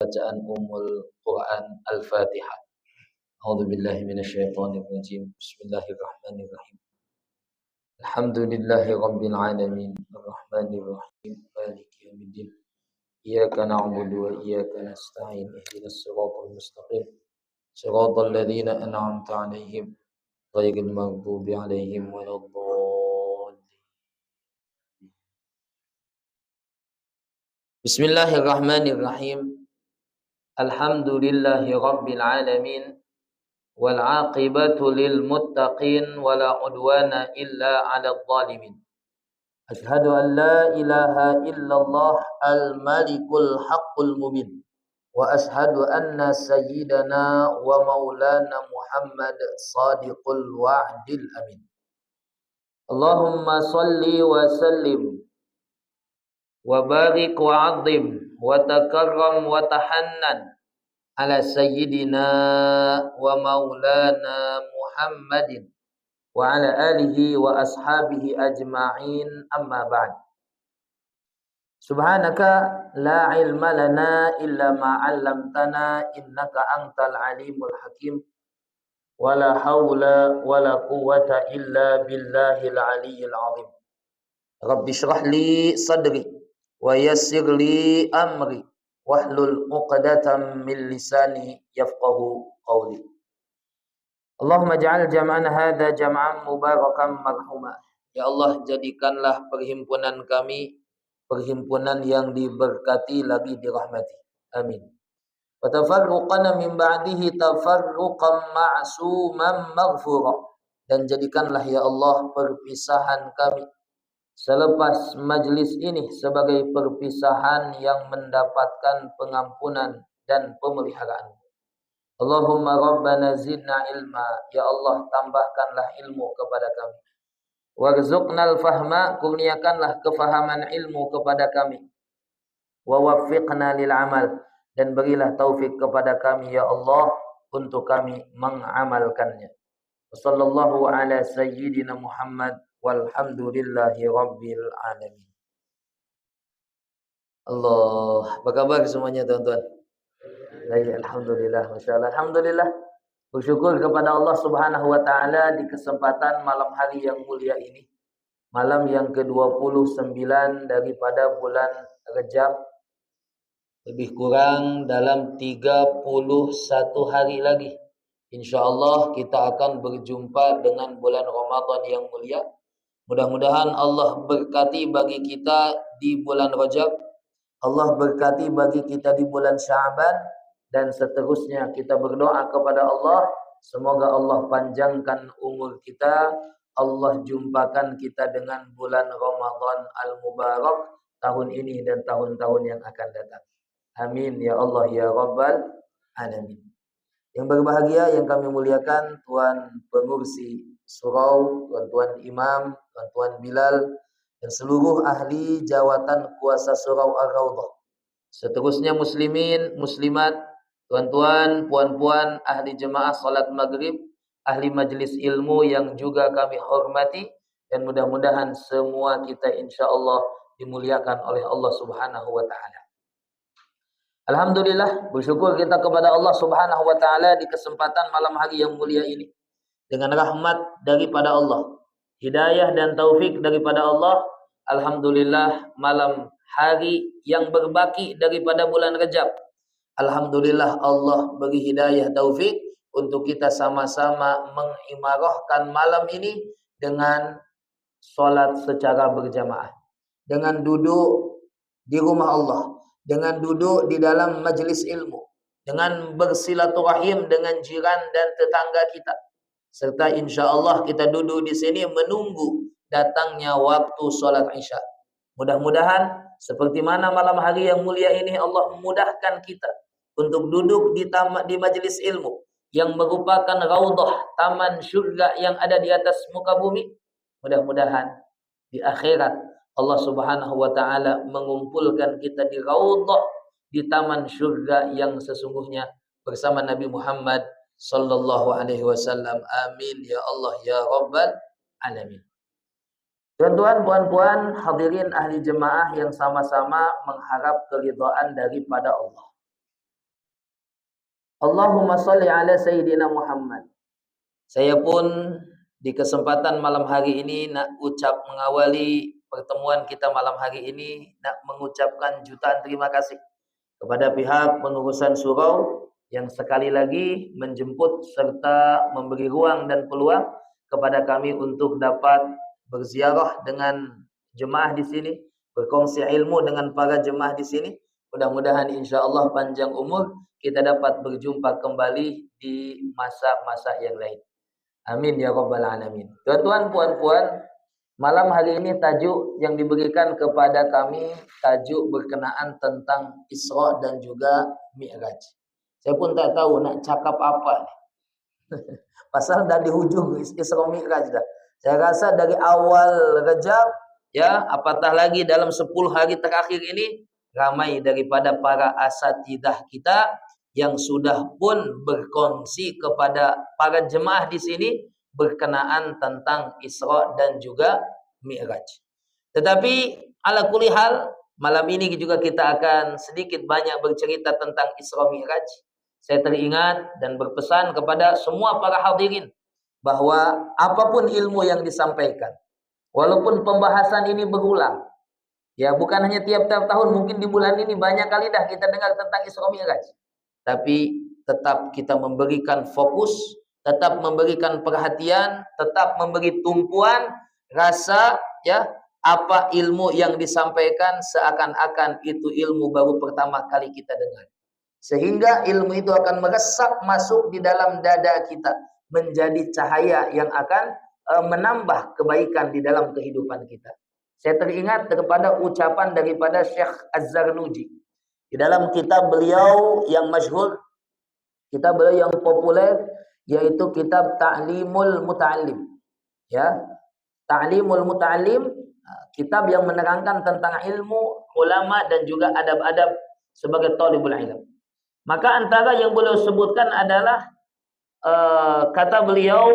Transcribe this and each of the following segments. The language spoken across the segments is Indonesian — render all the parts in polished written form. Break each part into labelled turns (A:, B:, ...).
A: bacaan Ummul Quran Al-Fatihah. A'udzubillahi minasyaitonirrajim. Bismillahirrahmanirrahim. Alhamdulillahi rabbil alamin, arrahmanir rahim, maliki yaumiddin. Iyyaka na'budu wa iyyaka nasta'in. Ihdinas siratal mustaqim. Siratal ladzina an'amta 'alaihim ghairil maghdubi 'alaihim waladdallin. Bismillahirrahmanirrahim. Alhamdulillahi rabbil alamin. Wal 'aqibatu lil muttaqin wala 'udwana illa 'alal zalimin. Asyhadu an la ilaha illallah al-malikul haqqul mubin. Wa asyhadu anna sayyidana wa maulana Muhammad sadiqul wa'dil amin. Allahumma salli wa sallim wa barik wa 'azzim wa takarram wa tahannan ala sayyidina wa maulana Muhammadin wa ala alihi wa ashabihi ajma'in, amma ba'd. Subhanaka la ilma lana illa ma 'allamtana innaka antal alimul hakim. Wala haula wala quwwata illa billahil aliyyil azim. Rabbi shrah li sadri wa yassir li amri wahlul 'uqdatam min lisani yafqahu qawli. Allahumma ja'al jam'ana hadza jam'an mubarakan marhuma. Ya Allah, jadikanlah perhimpunan kami perhimpunan yang diberkati lagi dirahmati. Amin. Wa tafarruqana min ba'dihi tafarruqan ma'suman maghfura. Dan jadikanlah ya Allah perpisahan kami selepas majlis ini sebagai perpisahan yang mendapatkan pengampunan dan pemeliharaan. Allahumma rabbana zidna ilma. Ya Allah, tambahkanlah ilmu kepada kami. Warzuqnal fahma. Kurniakanlah kefahaman ilmu kepada kami. Wa waffiqna lil amal. Dan berilah taufik kepada kami ya Allah untuk kami mengamalkannya. Wassallallahu ala sayyidina Muhammad walhamdulillahi rabbil alamin. Allah, apa kabar semuanya teman-teman? Baik, alhamdulillah, masyaallah. Alhamdulillah, bersyukur kepada Allah Subhanahu wa taala di kesempatan malam hari yang mulia ini. Malam yang ke-29 daripada bulan Rajab. Lebih kurang dalam 31 hari lagi, insyaallah kita akan berjumpa dengan bulan Ramadan yang mulia. Mudah-mudahan Allah berkati bagi kita di bulan Rajab, Allah berkati bagi kita di bulan Sya'ban, dan seterusnya kita berdoa kepada Allah semoga Allah panjangkan umur kita, Allah jumpakan kita dengan bulan Ramadan al-Mubarak tahun ini dan tahun-tahun yang akan datang. Amin ya Allah ya Rabbal alamin. Yang berbahagia, yang kami muliakan, Tuan Pengursi Surau, Tuan-tuan Imam, Tuan-tuan Bilal, dan seluruh ahli jawatan kuasa Surau Ar-Raudhah. Seterusnya muslimin, muslimat, tuan-tuan, puan-puan, ahli jemaah salat maghrib, ahli majlis ilmu yang juga kami hormati, dan mudah-mudahan semua kita insyaallah dimuliakan oleh Allah Subhanahu wa taala. Alhamdulillah, bersyukur kita kepada Allah Subhanahu wa taala di kesempatan malam hari yang mulia ini. Dengan rahmat daripada Allah, hidayah dan taufik daripada Allah, alhamdulillah malam hari yang berbaki daripada bulan Rajab. Alhamdulillah Allah beri hidayah taufik untuk kita sama-sama mengimarahkan malam ini dengan solat secara berjamaah, dengan duduk di rumah Allah, dengan duduk di dalam majlis ilmu, dengan bersilaturahim dengan jiran dan tetangga kita, serta insyaallah kita duduk di sini menunggu datangnya waktu salat Isya. Mudah-mudahan seperti mana malam hari yang mulia ini Allah memudahkan kita untuk duduk di majlis ilmu yang merupakan raudhah, taman syurga yang ada di atas muka bumi. Mudah-mudahan di akhirat Allah Subhanahu wa taala mengumpulkan kita di raudhah, di taman syurga yang sesungguhnya bersama Nabi Muhammad sallallahu alaihi wasallam. Amin ya Allah ya Rabbal alamin. Tuan-tuan, puan-puan, hadirin ahli jemaah yang sama-sama mengharap keridhaan daripada Allah. Allahumma salli ala Sayyidina Muhammad. Saya pun di kesempatan malam hari ini nak mengawali pertemuan kita malam hari ini, nak mengucapkan jutaan terima kasih kepada pihak pengurusan surau yang sekali lagi menjemput serta memberi ruang dan peluang kepada kami untuk dapat berziarah dengan jemaah di sini, berkongsi ilmu dengan para jemaah di sini. Mudah-mudahan insya-Allah panjang umur kita dapat berjumpa kembali di masa-masa yang lain. Amin ya rabbal alamin. Tuan-tuan, puan-puan, malam hari ini tajuk yang diberikan kepada kami tajuk berkenaan tentang Isra dan juga Mi'raj. Saya pun tak tahu nak cakap apa. Pasal dah di hujung Isra Mi'raj dah. Saya rasa dari awal Rajab ya, apatah lagi dalam 10 hari terakhir ini ramai daripada para asatidah kita yang sudah pun berkongsi kepada para jemaah di sini berkenaan tentang Isra dan juga Mi'raj. Tetapi ala kulli hal, malam ini juga kita akan sedikit banyak bercerita tentang Isra Mi'raj. Saya teringat dan berpesan kepada semua para hadirin bahwa apapun ilmu yang disampaikan, walaupun pembahasan ini berulang, ya bukan hanya tiap-tiap tahun, mungkin di bulan ini banyak kali dah kita dengar tentang Isra Mi'raj. Tapi tetap kita memberikan fokus, tetap memberikan perhatian, tetap memberi tumpuan rasa ya, apa ilmu yang disampaikan seakan-akan itu ilmu baru pertama kali kita dengar. Sehingga ilmu itu akan meresap masuk di dalam dada kita, menjadi cahaya yang akan menambah kebaikan di dalam kehidupan kita. Saya teringat kepada ucapan daripada Syekh Az-Zarnuji. Di dalam kitab beliau yang masyhur, kitab beliau yang populer, yaitu kitab Ta'limul Muta'allim. Ya, Ta'limul Muta'allim, kitab yang menerangkan tentang ilmu, ulama dan juga adab-adab sebagai talibul ilm. Maka antara yang beliau sebutkan adalah kata beliau,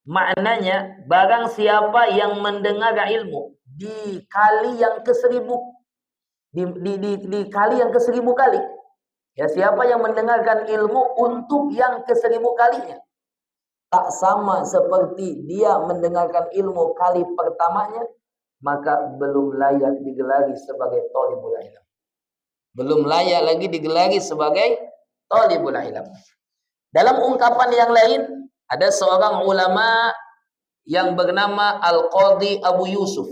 A: maknanya barang siapa yang mendengar ilmu di kali yang ke-1000, di kali yang ke-1000 kali. Ya, siapa yang mendengarkan ilmu untuk yang ke-1000 kalinya, tak sama seperti dia mendengarkan ilmu kali pertamanya, maka belum layak digelari sebagai thalibul ilm. Belum layak lagi digelari sebagai thalibul ilm. Dalam ungkapan yang lain, ada seorang ulama yang bernama Al-Qadhi Abu Yusuf.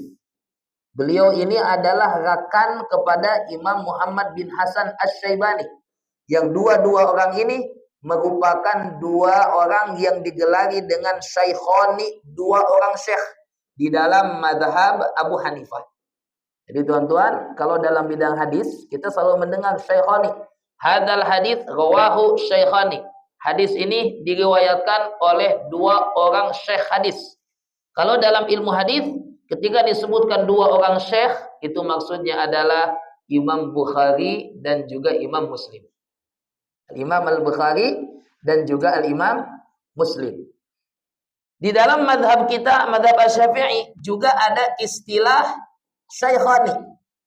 A: Beliau ini adalah rakan kepada Imam Muhammad bin Hasan Asy-Syaibani, yang dua-dua orang ini merupakan dua orang yang digelari dengan syaikhani, dua orang syekh di dalam mazhab Abu Hanifah. Jadi tuan-tuan, kalau dalam bidang hadis kita selalu mendengar syaikhani. Hadal hadis rawahu syaikhani. Hadis ini diriwayatkan oleh dua orang syekh hadis. Kalau dalam ilmu hadis, ketika disebutkan dua orang syekh, itu maksudnya adalah Imam Bukhari dan juga Imam Muslim. Imam Al-Bukhari dan juga Al-Imam Muslim. Di dalam madhab kita, madhab Asy-Syafi'i, juga ada istilah syaikhani.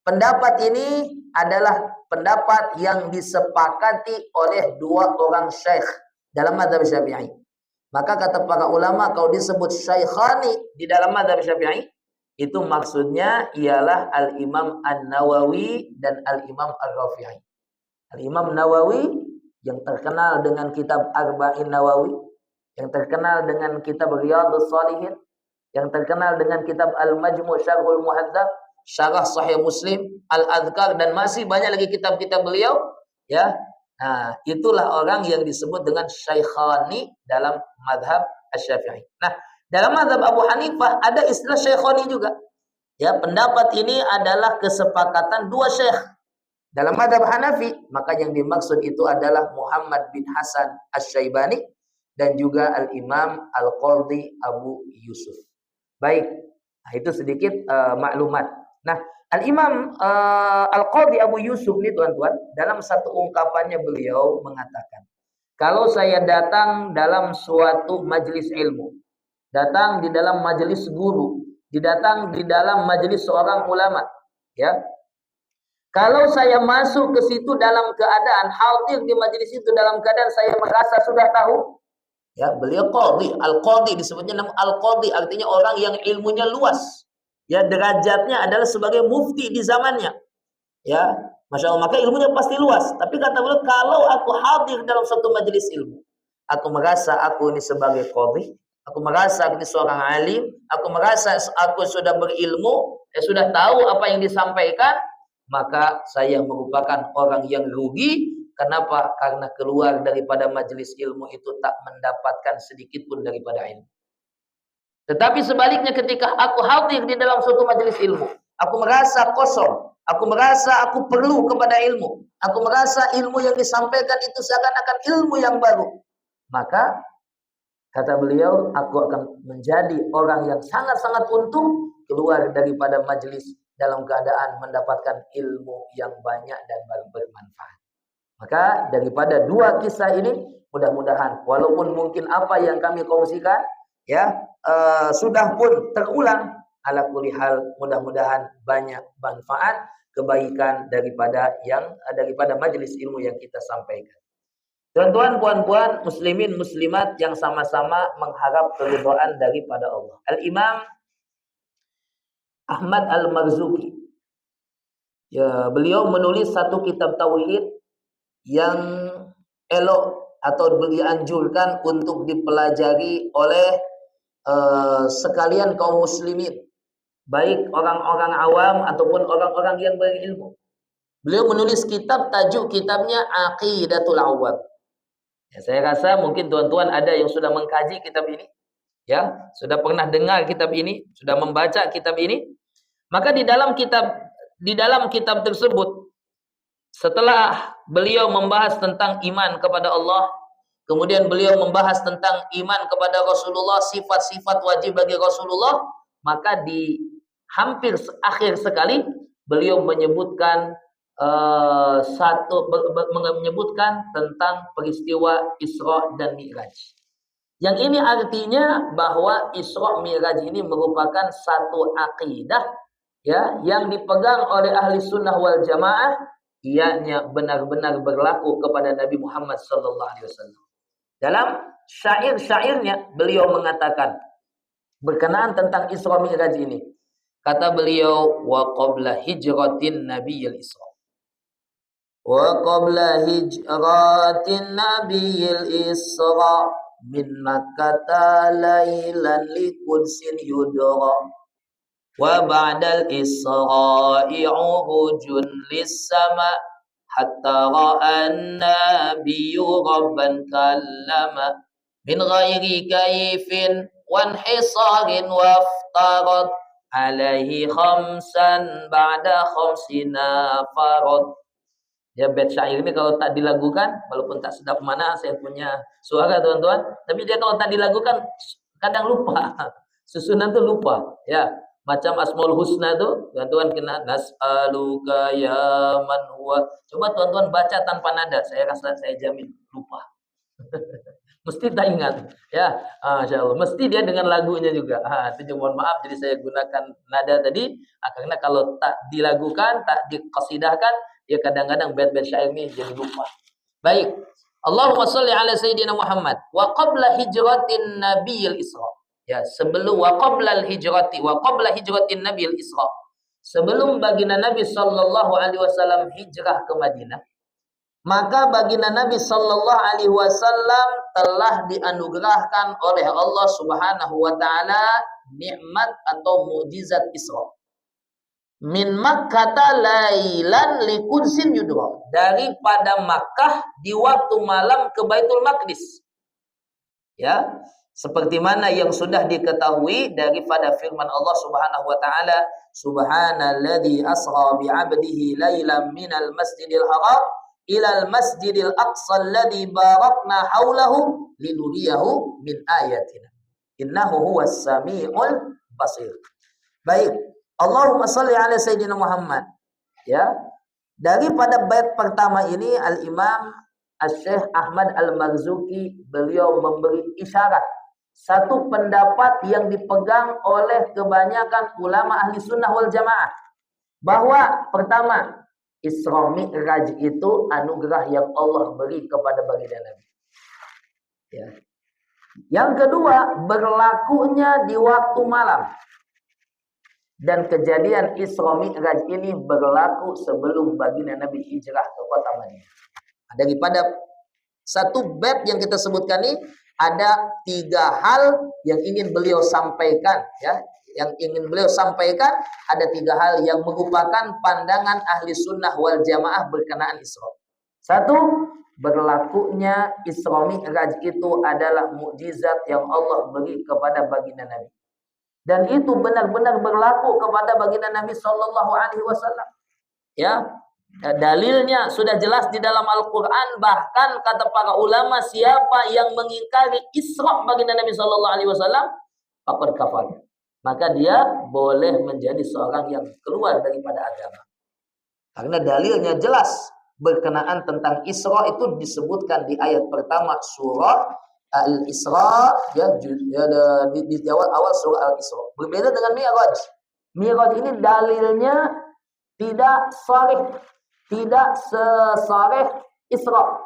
A: Pendapat ini adalah pendapat yang disepakati oleh dua orang syekh dalam madhab Syafi'i. Maka kata para ulama, kalau disebut syaikhani di dalam madhab Syafi'i, itu maksudnya ialah Al-Imam An-Nawawi dan Al-Imam Ar-Rafi'i. Al-Imam Nawawi yang terkenal dengan kitab Arba'in Nawawi, yang terkenal dengan kitab Riyadhus Shalihin, yang terkenal dengan kitab Al-Majmu' Syarhul Muhadzab, Syarah Sahih Muslim, Al-Adhkar, dan masih banyak lagi kitab-kitab beliau, ya. Nah, itulah orang yang disebut dengan syaikhani dalam madhab Asy-Syafi'i. Nah, dalam madhab Abu Hanifah ada istilah syaikhani juga. Ya, pendapat ini adalah kesepakatan dua syekh. Dalam madhab Hanafi, maka yang dimaksud itu adalah Muhammad bin Hasan Asy-Syaibani dan juga Al-Imam Al-Qadhi Abu Yusuf. Baik, nah itu sedikit maklumat. Nah, Al-Imam Al-Qadhi Abu Yusuf ini tuan-tuan, dalam satu ungkapannya beliau mengatakan, kalau saya datang dalam suatu majelis ilmu, datang di dalam majelis guru, datang di dalam majelis seorang ulama, ya. Kalau saya masuk ke situ dalam keadaan hadir di majelis itu dalam keadaan saya merasa sudah tahu, ya, beliau qadhi, al-qadhi disebutnya nama al-qadhi, artinya orang yang ilmunya luas. Ya, derajatnya adalah sebagai mufti di zamannya. Ya, Masya Allah, maka ilmunya pasti luas. Tapi kata beliau, kalau aku hadir dalam satu majelis ilmu, aku merasa aku ini sebagai qadhi, aku merasa aku ini seorang alim, aku merasa aku sudah berilmu, sudah tahu apa yang disampaikan, maka saya merupakan orang yang rugi. Kenapa? Karena keluar daripada majelis ilmu itu tak mendapatkan sedikit pun daripada ilmu. Tetapi sebaliknya ketika aku hadir di dalam suatu majelis ilmu, aku merasa kosong, aku merasa aku perlu kepada ilmu, aku merasa ilmu yang disampaikan itu seakan-akan ilmu yang baru, maka kata beliau, aku akan menjadi orang yang sangat-sangat untung keluar daripada majelis dalam keadaan mendapatkan ilmu yang banyak dan bermanfaat. Maka daripada dua kisah ini, mudah-mudahan walaupun mungkin apa yang kami kongsikan ya sudah pun terulang, ala kulli hal mudah-mudahan banyak manfaat kebaikan daripada majelis ilmu yang kita sampaikan. Tuan-tuan, puan-puan, muslimin, muslimat yang sama-sama mengharap keridhaan daripada Allah. Al-Imam Ahmad Al-Marzuki, ya, beliau menulis satu kitab tauhid yang elok atau dianjurkan untuk dipelajari oleh sekalian kaum muslimin, baik orang-orang awam ataupun orang-orang yang berilmu. Beliau menulis kitab, tajuk kitabnya Aqidatul Awwam. Ya, saya rasa mungkin tuan-tuan ada yang sudah mengkaji kitab ini, ya, sudah pernah dengar kitab ini, sudah membaca kitab ini. Maka di dalam kitab tersebut, setelah beliau membahas tentang iman kepada Allah, kemudian beliau membahas tentang iman kepada Rasulullah, sifat-sifat wajib bagi Rasulullah, maka di hampir akhir sekali beliau menyebutkan menyebutkan tentang peristiwa Isra dan Mi'raj. Yang ini artinya bahwa Isra Mi'raj ini merupakan satu akidah, ya, yang dipegang oleh ahli sunnah wal jamaah, ianya benar-benar berlaku kepada Nabi Muhammad SAW. Dalam syair-syairnya beliau mengatakan berkenaan tentang Isra Mi'raj ini. Kata beliau, wa qabla hijratin nabiyil Isra. Wa qabla hijratin nabiyil Isra min Makkah lailan liqudsin yudra. Wa ba'dal Isra'i urujun lis-sama hatta ra'an nabiyyu rabban kallama min ghairi kaifin wanhisarin waftarat alaihi khamsan ba'da khamsina farad. Ya, bait syair ini kalau tak dilakukan, walaupun tak sedap mana saya punya suara tuan-tuan, tapi dia kalau tak dilakukan kadang lupa. Susunan tuh lupa, ya. Macam Asmaul Husna tuh, tuan-tuan kena nas'aluka ya man huwa. Coba tuan-tuan baca tanpa nada, saya rasa saya jamin lupa. Mesti tak ingat, ya. Masya Allah. Mesti dia dengan lagunya juga. Itu mohon maaf, jadi saya gunakan nada tadi, karena kalau tak dilakukan, tak dikasidahkan, ya kadang-kadang bait-bait syair ini jadi lupa. Baik. Allahumma sholli ala sayyidina Muhammad wa qabla hijratin nabiyil Isra. Ya, sebelum wa qabla hijratin nabiyil Isra. Sebelum baginda Nabi sallallahu alaihi wasallam hijrah ke Madinah, maka baginda Nabi sallallahu alaihi wasallam telah dianugerahkan oleh Allah Subhanahu wa taala nikmat atau mukjizat Isra. Min Makkah lailan liqudsin yudra. Daripada Makkah di waktu malam ke Baitul Maqdis. Ya, seperti mana yang sudah diketahui daripada firman Allah Subhanahu wa taala, subhanalladzi asra bi 'abdihi lailan minal masjidil haram ilal masjidil aqsa alladzi barakna haulahu linuriyahu min ayatina innahu huwas samiul basir. Baik, Allahumma shalli ala sayyidina Muhammad. Ya, daripada bait pertama ini Al-Imam Asy-Syaikh Ahmad Al-Marzuki beliau memberi isyarat satu pendapat yang dipegang oleh kebanyakan ulama ahli sunnah wal jamaah, bahwa pertama, Isra Mi'raj itu anugerah yang Allah beri kepada baginda Nabi. Ya. Yang kedua, berlakunya di waktu malam. Dan kejadian Isra Mi'raj ini berlaku sebelum baginda Nabi hijrah ke kota Madinah. Daripada satu bab yang kita sebutkan ini, ada 3 hal yang ingin beliau sampaikan, ya. Yang ingin beliau sampaikan ada 3 hal yang merupakan pandangan ahli sunnah wal jamaah berkenaan Isra. 1, berlakunya Isra Mi'raj itu adalah mukjizat yang Allah beri kepada baginda Nabi. Dan itu benar-benar berlaku kepada baginda Nabi sallallahu alaihi wasallam. Ya. Dalilnya sudah jelas di dalam Al-Qur'an, bahkan kata para ulama, siapa yang mengingkari Isra baginda Nabi sallallahu alaihi wasallam faqad kafar. Maka dia boleh menjadi seorang yang keluar daripada agama. Karena dalilnya jelas berkenaan tentang Isra itu disebutkan di ayat pertama surah Al-Isra, ya, di awal surah Al-Isra. Berbeda dengan Mi'raj. Mi'raj ini dalilnya tidak sharih, tidak sesarih Isra.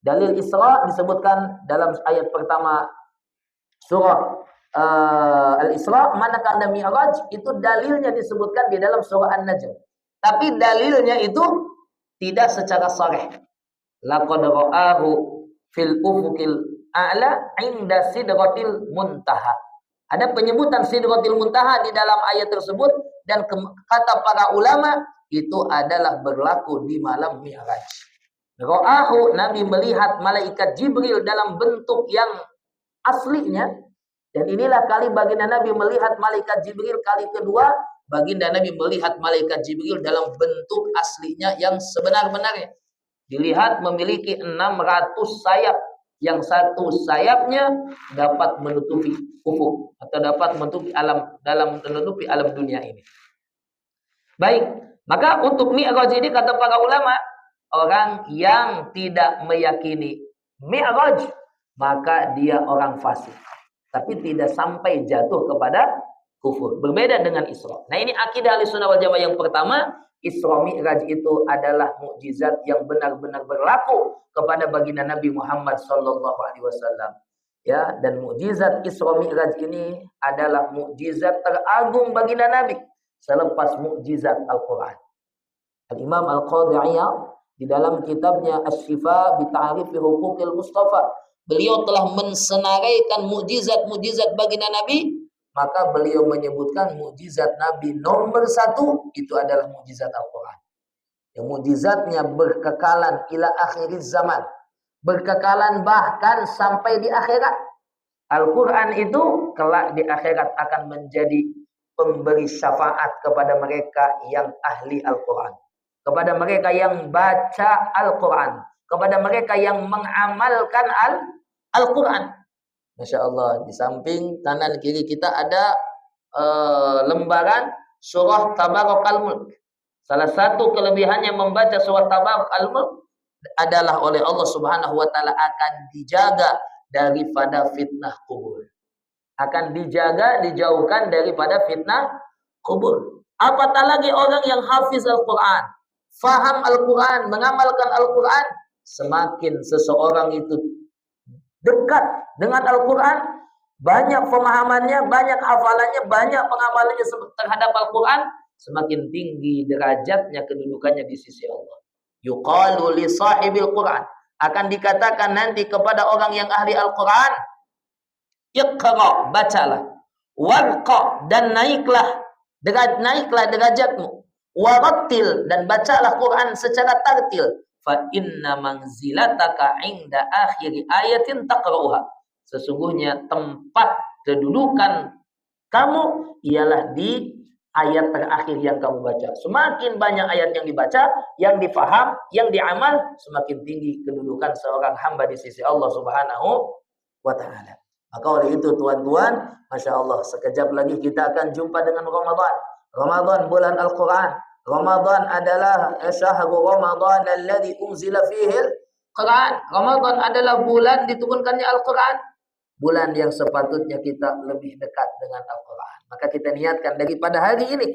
A: Dalil Isra disebutkan dalam ayat pertama surah Al-Isra, manakala Mi'raj itu dalilnya disebutkan di dalam surah An-Najm. Tapi dalilnya itu tidak secara sharih. Laqad ra'ahu fil ufuqil a'la 'inda sidratil muntaha. Ada penyebutan sidratil muntaha di dalam ayat tersebut, dan kata para ulama itu adalah berlaku di malam Mi'raj. Ra'ahu, Nabi melihat malaikat Jibril dalam bentuk yang aslinya. Dan inilah kali baginda Nabi melihat malaikat Jibril kali kedua, baginda Nabi melihat malaikat Jibril dalam bentuk aslinya yang sebenar-benarnya. Dilihat memiliki 600 sayap, yang satu sayapnya dapat menutupi ufuk atau dapat menutupi alam dunia ini. Baik, maka untuk Mi'raj ini kata para ulama, orang yang tidak meyakini Mi'raj maka dia orang fasik, tapi tidak sampai jatuh kepada kufur. Berbeda dengan Isra. Nah, ini akidah Ahlussunnah wal Jamaah yang pertama, Isra Mi'raj itu adalah mukjizat yang benar-benar berlaku kepada baginda Nabi Muhammad sallallahu alaihi wasallam. Ya, dan mukjizat Isra Mi'raj ini adalah mukjizat teragung baginda Nabi selepas mukjizat Al-Qur'an. Al-Imam Al-Qadhi Iyad di dalam kitabnya Asy-Syifa bi Ta'rifi Huquqil Mustafa, beliau telah mensenaraikan mukjizat-mukjizat baginda Nabi, maka beliau menyebutkan mukjizat Nabi nomor 1 itu adalah mukjizat Al-Qur'an. Yang mukjizatnya berkekalan ila akhiriz zaman, berkekalan bahkan sampai di akhirat. Al-Qur'an itu kelak di akhirat akan menjadi pemberi syafaat kepada mereka yang ahli Al-Qur'an, kepada mereka yang baca Al-Qur'an, kepada mereka yang mengamalkan Al-Qur'an. Masya Allah, di samping kanan kiri kita ada lembaran surah Tabarakal Mulk. Salah satu kelebihannya membaca surah Tabarakal Mulk adalah oleh Allah Subhanahu wa taala akan dijaga daripada fitnah kubur. Akan dijaga, dijauhkan daripada fitnah kubur. Apatah lagi orang yang hafiz Al-Qur'an, faham Al-Qur'an, mengamalkan Al-Qur'an, semakin seseorang itu dekat dengan Al-Quran, banyak pemahamannya, banyak hafalannya, banyak pengamalannya terhadap Al-Quran, semakin tinggi derajatnya, kedudukannya di sisi Allah. Yuqalu li sahibil Quran, akan dikatakan nanti kepada orang yang ahli Al-Quran, iqra, bacalah, warqa, dan naiklah derajatmu, warattil, dan bacalah Quran secara tartil. Fa inna manzilataka 'inda akhiri ayatin taqra'uha. Sesungguhnya tempat kedudukan kamu ialah di ayat terakhir yang kamu baca. Semakin banyak ayat yang dibaca, yang difaham, yang diamal, semakin tinggi kedudukan seorang hamba di sisi Allah Subhanahu wa taala. Maka oleh itu tuan-tuan, Masya Allah, sekejap lagi kita akan jumpa dengan Ramadan. Ramadan bulan Al-Quran. Ramadan adalah syahrul Ramadan alladzi unzila fihi al-Quran. Ramadan adalah bulan diturunkannya Al-Quran. Bulan yang sepatutnya kita lebih dekat dengan Al-Quran. Maka kita niatkan daripada hari ini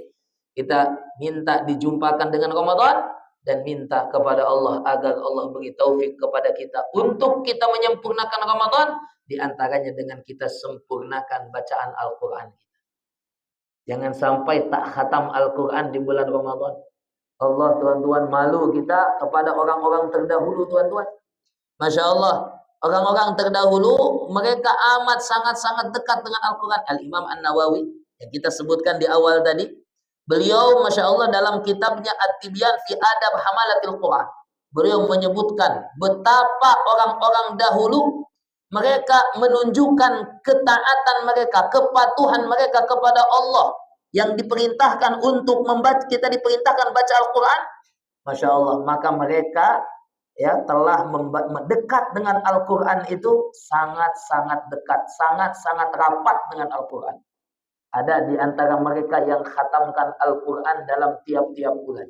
A: kita minta dijumpakan dengan Ramadan, dan minta kepada Allah agar Allah beri taufik kepada kita untuk kita menyempurnakan Ramadan, di antaranya dengan kita sempurnakan bacaan Al-Qur'an. Jangan sampai tak khatam Al-Qur'an di bulan Ramadan. Allah, tuan-tuan, malu kita kepada orang-orang terdahulu, tuan-tuan. Masya Allah, orang-orang terdahulu mereka amat sangat-sangat dekat dengan Al-Quran. Al-Imam An-Nawawi yang kita sebutkan di awal tadi, beliau Masya Allah dalam kitabnya At-Tibyan fi Adab Hamalatil Quran, beliau menyebutkan betapa orang-orang dahulu mereka menunjukkan ketaatan mereka, kepatuhan mereka kepada Allah, yang diperintahkan untuk membaca, kita diperintahkan baca Al-Quran. Masya Allah, maka mereka telah mendekat dengan Al-Quran itu sangat-sangat dekat, sangat-sangat rapat dengan Al-Quran. Ada di antara mereka yang khatamkan Al-Quran dalam tiap-tiap bulan.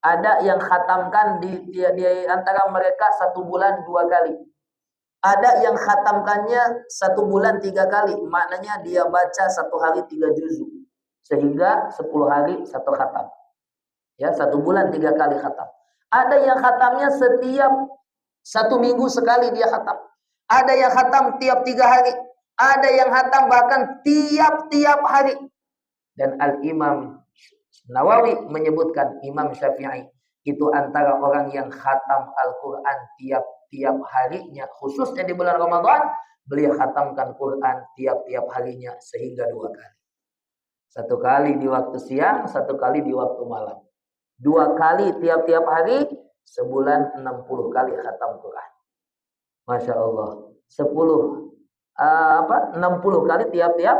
A: Ada yang khatamkan di antara mereka 1 bulan 2 kali. Ada yang khatamkannya 1 bulan 3 kali. Maknanya dia baca 1 hari 3 juzuk. Sehingga 10 hari 1 khatam. 1 bulan 3 kali khatam. Ada yang khatamnya setiap 1 minggu sekali dia khatam. Ada yang khatam tiap 3 hari. Ada yang khatam bahkan tiap-tiap hari. Dan Al-Imam Nawawi menyebutkan Imam Syafi'i itu antara orang yang khatam Al-Quran tiap-tiap harinya. Khususnya di bulan Ramadan, beliau khatamkan Quran tiap-tiap harinya sehingga 2 kali. 1 kali di waktu siang, 1 kali di waktu malam. 2 kali tiap-tiap hari, sebulan 60 kali khatam Quran. Masya Allah. 60 kali tiap-tiap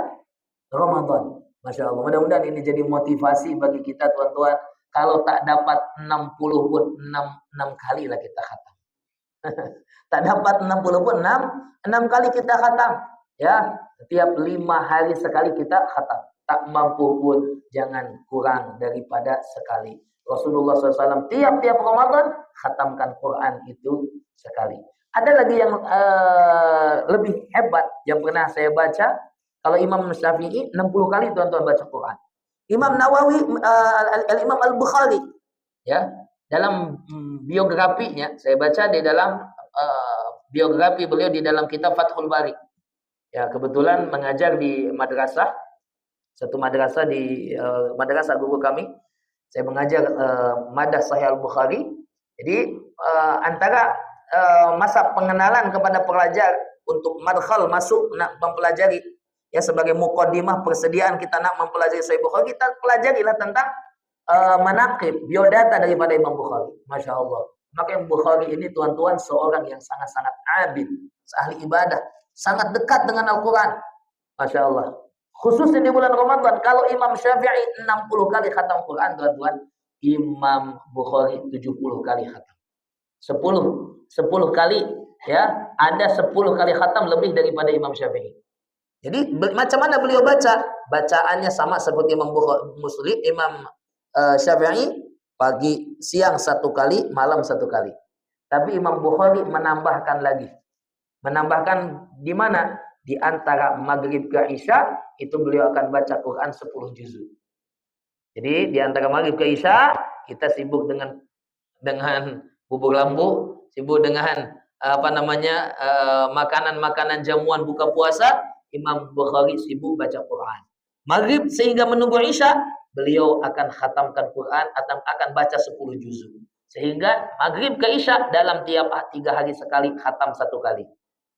A: Ramadan. Masya Allah. Mudah-mudahan ini jadi motivasi bagi kita, tuan-tuan. Kalau tak dapat 60 pun 6 kali lah kita khatam. Tak dapat 60 pun 6 kali kita khatam. Setiap 5 hari sekali kita khatam. Tak mampu pun jangan kurang daripada sekali. Rasulullah SAW tiap-tiap Ramadan khatamkan Quran itu sekali. Ada lagi yang lebih hebat yang pernah saya baca. Kalau Imam Syafi'i 60 kali tuan-tuan baca Quran. Imam Nawawi, Al-Imam Al-Bukhari, dalam biografinya, saya baca di dalam biografi beliau di dalam kitab Fathul Bari. Kebetulan mengajar di madrasah, satu madrasah di madrasah guru kami. Saya mengajar madah Sahih Al-Bukhari. Jadi antara masa pengenalan kepada pelajar untuk madkhal masuk nak mempelajari sebagai muqaddimah persediaan kita nak mempelajari Sahih Bukhari, kita pelajarilah tentang manaqib, biodata daripada Imam Bukhari. Masya Allah. Maka Imam Bukhari ini tuan-tuan seorang yang sangat-sangat abid, ahli ibadah, sangat dekat dengan Al-Quran. Masya Allah. Khususnya di bulan Ramadan, kalau Imam Syafi'i 60 kali khatam Quran, tuan-tuan, Imam Bukhari 70 kali khatam. 10 kali, ada 10 kali khatam lebih daripada Imam Syafi'i. Jadi macam mana beliau baca? Bacaannya sama seperti Imam Syafi'i, pagi siang 1 kali, malam 1 kali. Tapi Imam Bukhari menambahkan lagi. Menambahkan di mana? Di antara maghrib ke isya itu beliau akan baca Quran 10 juzuk. Jadi di antara maghrib ke isya kita sibuk dengan bubur lambu, sibuk dengan makanan-makanan jamuan buka puasa. Imam Bukhari sibuk baca Quran. Maghrib sehingga menunggu isya, beliau akan khatamkan Quran, akan baca 10 juzuk. Sehingga maghrib ke isya dalam tiap 3 hari sekali khatam 1 kali.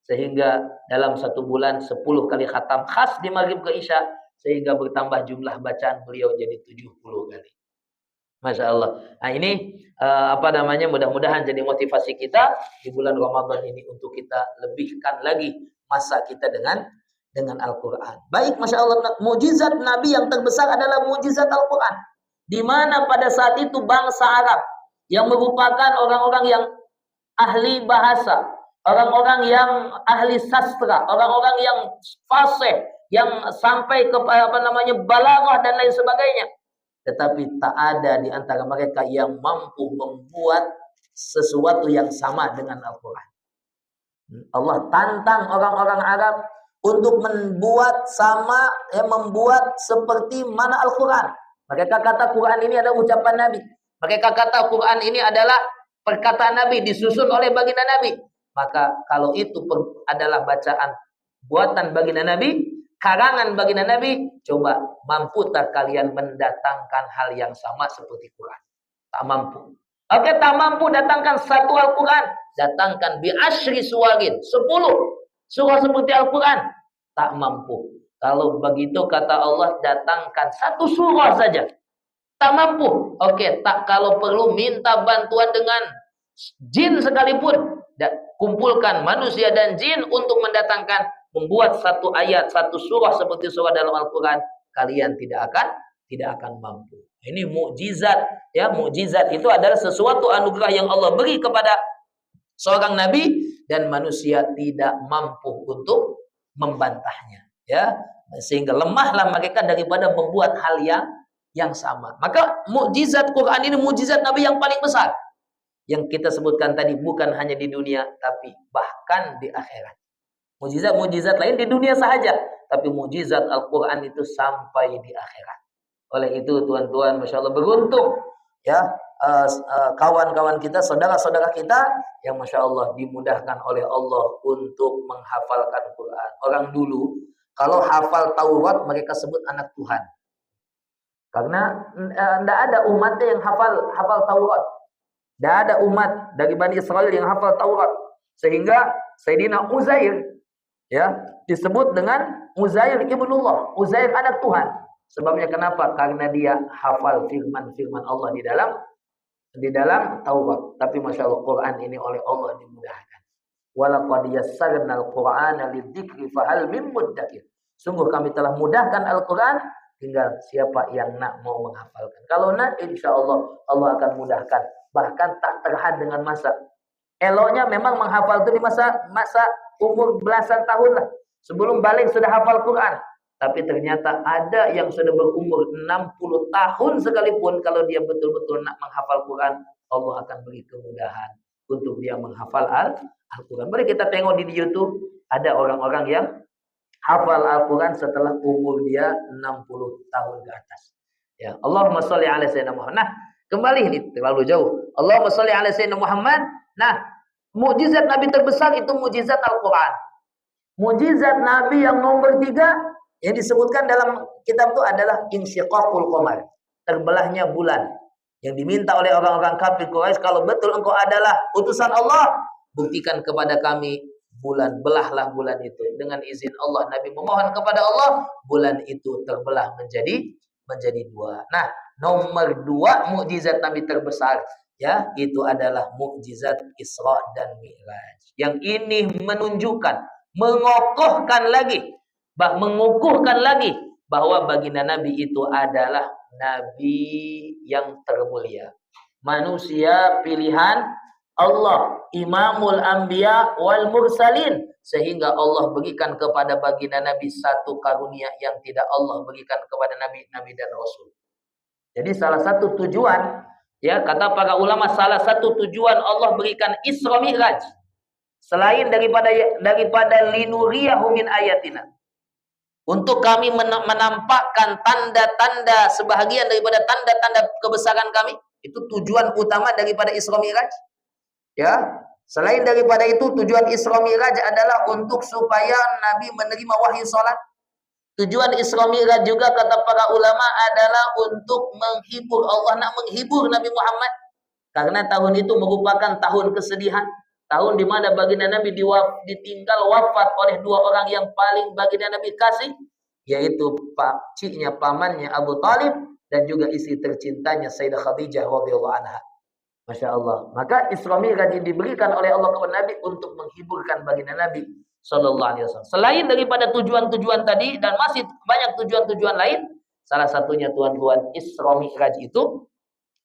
A: Sehingga dalam 1 bulan 10 kali khatam khas di maghrib ke isya, sehingga bertambah jumlah bacaan beliau jadi 70 kali. Masya Allah. Nah ini mudah-mudahan jadi motivasi kita di bulan Ramadan ini untuk kita lebihkan lagi masa kita dengan Al-Quran. Baik, Masya Allah, mujizat Nabi yang terbesar adalah mujizat Al-Quran. Di mana pada saat itu bangsa Arab yang merupakan orang-orang yang ahli bahasa, orang-orang yang ahli sastra, orang-orang yang fasih, yang sampai ke balaghah dan lain sebagainya. Tetapi tak ada di antara mereka yang mampu membuat sesuatu yang sama dengan Al-Quran. Allah tantang orang-orang Arab untuk membuat seperti mana Al-Quran. Mereka kata Quran ini adalah ucapan Nabi. Mereka kata Quran ini adalah perkataan Nabi, disusun oleh baginda Nabi. Maka kalau itu adalah bacaan buatan baginda Nabi, karangan baginda Nabi, coba mampu tak kalian mendatangkan hal yang sama seperti Quran? Tak mampu. Oke, tak mampu datangkan satu Al-Quran, datangkan bi asyri suwarin, 10 surah seperti Al-Quran. Tak mampu. Kalau begitu kata Allah, datangkan satu surah saja. Tak mampu. Oke, tak, kalau perlu minta bantuan dengan jin sekalipun. Kumpulkan manusia dan jin untuk membuat satu ayat, satu surah seperti surah dalam Al-Quran. Kalian tidak akan mampu. Ini mukjizat, ya. Mukjizat itu adalah sesuatu anugerah yang Allah beri kepada seorang nabi dan manusia tidak mampu untuk membantahnya, ya. Sehingga lemahlah mereka daripada membuat hal yang sama. Maka mukjizat Quran ini mukjizat Nabi yang paling besar. Yang kita sebutkan tadi bukan hanya di dunia, tapi bahkan di akhirat. Mukjizat-mukjizat lain di dunia sahaja, tapi mukjizat Al-Quran itu sampai di akhirat. Oleh itu tuan-tuan, Masya Allah, beruntung ya kawan-kawan kita, saudara-saudara kita yang Masya Allah dimudahkan oleh Allah untuk menghafalkan Quran. Orang dulu kalau hafal Taurat mereka sebut anak Tuhan. Karena tidak ada umatnya yang hafal Taurat. Tidak ada umat dari Bani Israel yang hafal Taurat. Sehingga Sayyidina Uzair ya disebut dengan Uzair ibnullah, Uzair anak Tuhan. Sebabnya kenapa? Karena dia hafal firman-firman Allah di dalam Taurat. Tapi Masya Allah, Quran ini oleh Allah dimudahkan. Walaqad yassarnal Qur'ana lidzikri fahal mim muddakir. Sungguh kami telah mudahkan Al-Quran, tinggal siapa yang nak mau menghafalkan. Kalau nak, insya Allah Allah akan mudahkan. Bahkan tak terhad dengan masa. Eloknya memang menghafal itu di masa umur belasan tahun lah. Sebelum balik sudah hafal Quran. Tapi ternyata ada yang sudah berumur 60 tahun sekalipun, kalau dia betul-betul nak menghafal Quran, Allah akan beri kemudahan untuk dia menghafal Al-Quran. Mari kita tengok di YouTube, ada orang-orang yang hafal Al-Quran setelah umur dia 60 tahun ke atas. Ya, Allahumma sholli ala sayyidina Muhammad. Nah, kembali ini terlalu jauh. Allahumma sholli ala sayyidina Muhammad. Nah, mukjizat Nabi terbesar itu mukjizat Al-Quran. Mukjizat Nabi yang nomor 3 yang disebutkan dalam kitab itu adalah insyiqaqul qamar, terbelahnya bulan. Yang diminta oleh orang-orang kafir Quraisy, kalau betul engkau adalah utusan Allah, buktikan kepada kami bulan, belahlah bulan itu. Dengan izin Allah, Nabi memohon kepada Allah, bulan itu terbelah menjadi 2. Nah, nomor 2 mukjizat Nabi terbesar, ya, itu adalah mukjizat Isra dan Mi'raj. Yang ini menunjukkan, mengukuhkan lagi bahwa baginda Nabi itu adalah Nabi yang termulia, manusia pilihan Allah, Imamul Anbiya wal Mursalin, sehingga Allah berikan kepada baginda Nabi satu karunia yang tidak Allah berikan kepada nabi-nabi dan rasul. Jadi salah satu tujuan, ya, kata para ulama, salah satu tujuan Allah berikan Isra Mi'raj selain daripada linuriyahu min ayatina, untuk kami menampakkan tanda-tanda, sebahagian daripada tanda-tanda kebesaran kami. Itu tujuan utama daripada Isra Mi'raj. Ya, selain daripada itu, tujuan Isra Mi'raj adalah untuk supaya Nabi menerima wahyu salat. Tujuan Isra Mi'raj juga kata para ulama adalah untuk menghibur Allah, nak menghibur Nabi Muhammad. Karena tahun itu merupakan tahun kesedihan. Tahun di mana baginda Nabi ditinggal wafat oleh 2 orang yang paling baginda Nabi kasih, yaitu pakciknya, pamannya Abu Talib, dan juga istri tercintanya Sayyidah Khadijah radhiyallahu anha. Masya Allah. Maka Isra Mi'raj diberikan oleh Allah kepada Nabi untuk menghiburkan baginda Nabi sallallahu alaihi wasallam. Selain daripada tujuan-tujuan tadi, dan masih banyak tujuan-tujuan lain, salah satunya tuan-tuan, Isra Mi'raj itu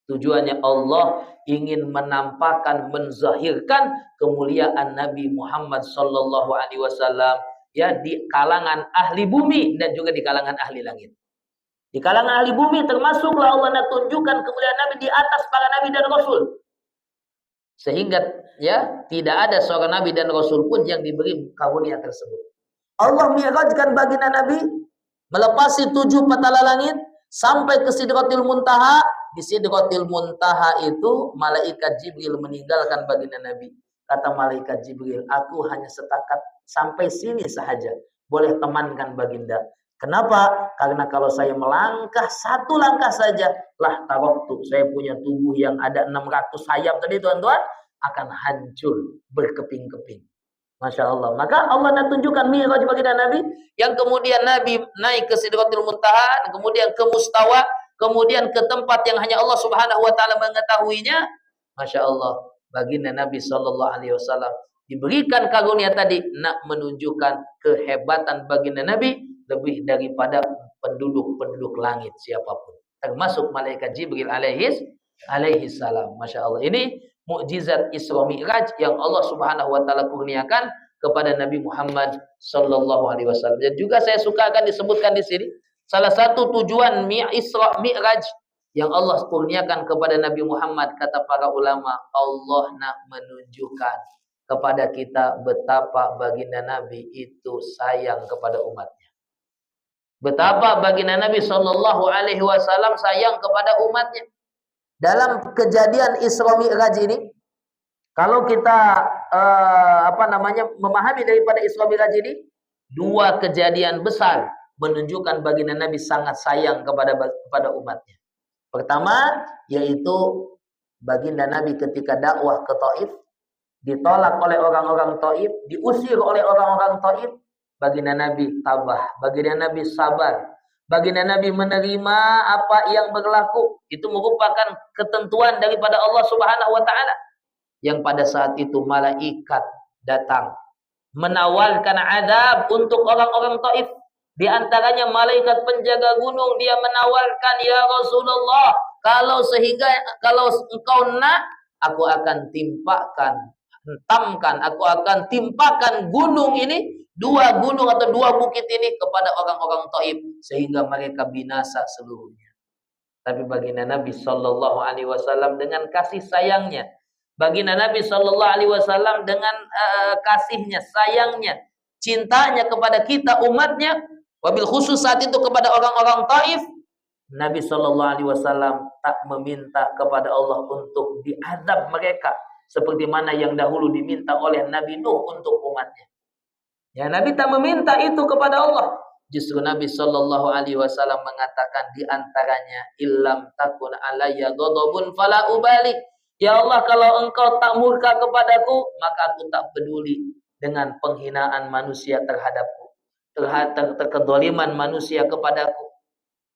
A: tujuannya Allah ingin menampakkan, menzahirkan kemuliaan Nabi Muhammad sallallahu alaihi wasallam, ya, di kalangan ahli bumi dan juga di kalangan ahli langit. Di kalangan ahli bumi termasuklah Allah nak tunjukkan kemuliaan Nabi di atas para nabi dan rasul. Sehingga, ya, tidak ada seorang nabi dan rasul pun yang diberi karunia tersebut. Allah mi'rajkan baginda Nabi melepasi 7 petala langit sampai ke Sidratil Muntaha, di Sidratil Muntaha itu malaikat Jibril meninggalkan baginda Nabi. Kata malaikat Jibril, aku hanya setakat sampai sini sahaja. Boleh temankan baginda. Kenapa? Karena kalau saya melangkah satu langkah saja, lah taroktu, saya punya tubuh yang ada 600 sayap tadi tuan-tuan, akan hancur berkeping-keping. Masya Allah. Maka Allah nak tunjukkan mi'raj baginda Nabi, yang kemudian Nabi naik ke Sidratil Muntaha, kemudian ke Mustawa, kemudian ke tempat yang hanya Allah Subhanahu wa taala mengetahuinya. Masya Allah, baginda Nabi sallallahu alaihi wasallam diberikan karunia tadi nak menunjukkan kehebatan baginda Nabi lebih daripada penduduk-penduduk langit siapapun, termasuk malaikat Jibril alaihi salam. Masya Allah. Ini mukjizat Isra Mi'raj yang Allah Subhanahu wa taala kurniakan kepada Nabi Muhammad sallallahu alaihi wasallam. Dan juga saya suka akan disebutkan di sini salah satu tujuan Isra Mi'raj yang Allah kurniakan kepada Nabi Muhammad, kata para ulama, Allah nak menunjukkan kepada kita betapa baginda Nabi itu sayang kepada umatnya. Betapa baginda Nabi sallallahu alaihi wasallam sayang kepada umatnya. Dalam kejadian Isra Mi'raj ini, kalau kita memahami daripada Isra Mi'raj ini, dua kejadian besar menunjukkan baginda Nabi sangat sayang kepada umatnya. Pertama, yaitu baginda Nabi ketika dakwah ke Taif, ditolak oleh orang-orang Taif, diusir oleh orang-orang Taif, baginda Nabi tabah, baginda Nabi sabar. Baginda Nabi menerima apa yang berlaku. Itu merupakan ketentuan daripada Allah Subhanahu wa taala. Yang pada saat itu malaikat datang menawarkan azab untuk orang-orang Taif. Di antaranya malaikat penjaga gunung, dia menawarkan, ya Rasulullah, kalau engkau nak, aku akan timpakan gunung ini, dua gunung atau dua bukit ini kepada orang-orang Taif sehingga mereka binasa seluruhnya. Tapi baginda Nabi sallallahu alaihi wasallam dengan kasih sayangnya, baginda Nabi sallallahu alaihi wasallam dengan kasihnya, sayangnya, cintanya kepada kita umatnya, wabil khusus saat itu kepada orang-orang Taif, Nabi sallallahu alaihi wasallam tak meminta kepada Allah untuk diazab mereka seperti mana yang dahulu diminta oleh Nabi Nuh untuk umatnya. Ya, Nabi tak meminta itu kepada Allah. Justru Nabi sallallahu alaihi wasallam mengatakan di antaranya, illam takun alayya ghadabun fala ubali. Ya Allah, kalau engkau tak murka kepadaku, maka aku tak peduli dengan penghinaan manusia terhadapku, kedoliman manusia kepadaku,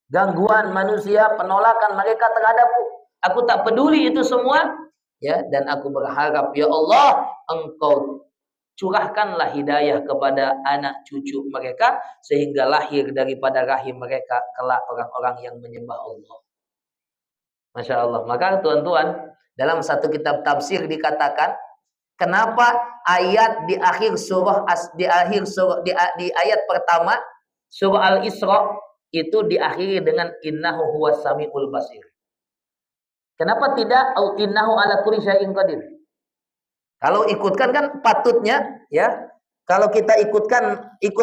A: gangguan manusia, penolakan mereka terhadapku. Aku tak peduli itu semua, ya, dan aku berharap, ya Allah, engkau curahkanlah hidayah kepada anak cucu mereka sehingga lahir daripada rahim mereka kelak orang-orang yang menyembah Allah. Masya Allah. Maka tuan-tuan, dalam satu kitab tafsir dikatakan, kenapa ayat di akhir di ayat pertama surah Al-Isra itu diakhiri dengan innahu huwas samiul basir. Kenapa tidak innahu ala kulli syai'in qadir? Kalau ikutkan kan patutnya, ya, kalau kita ikut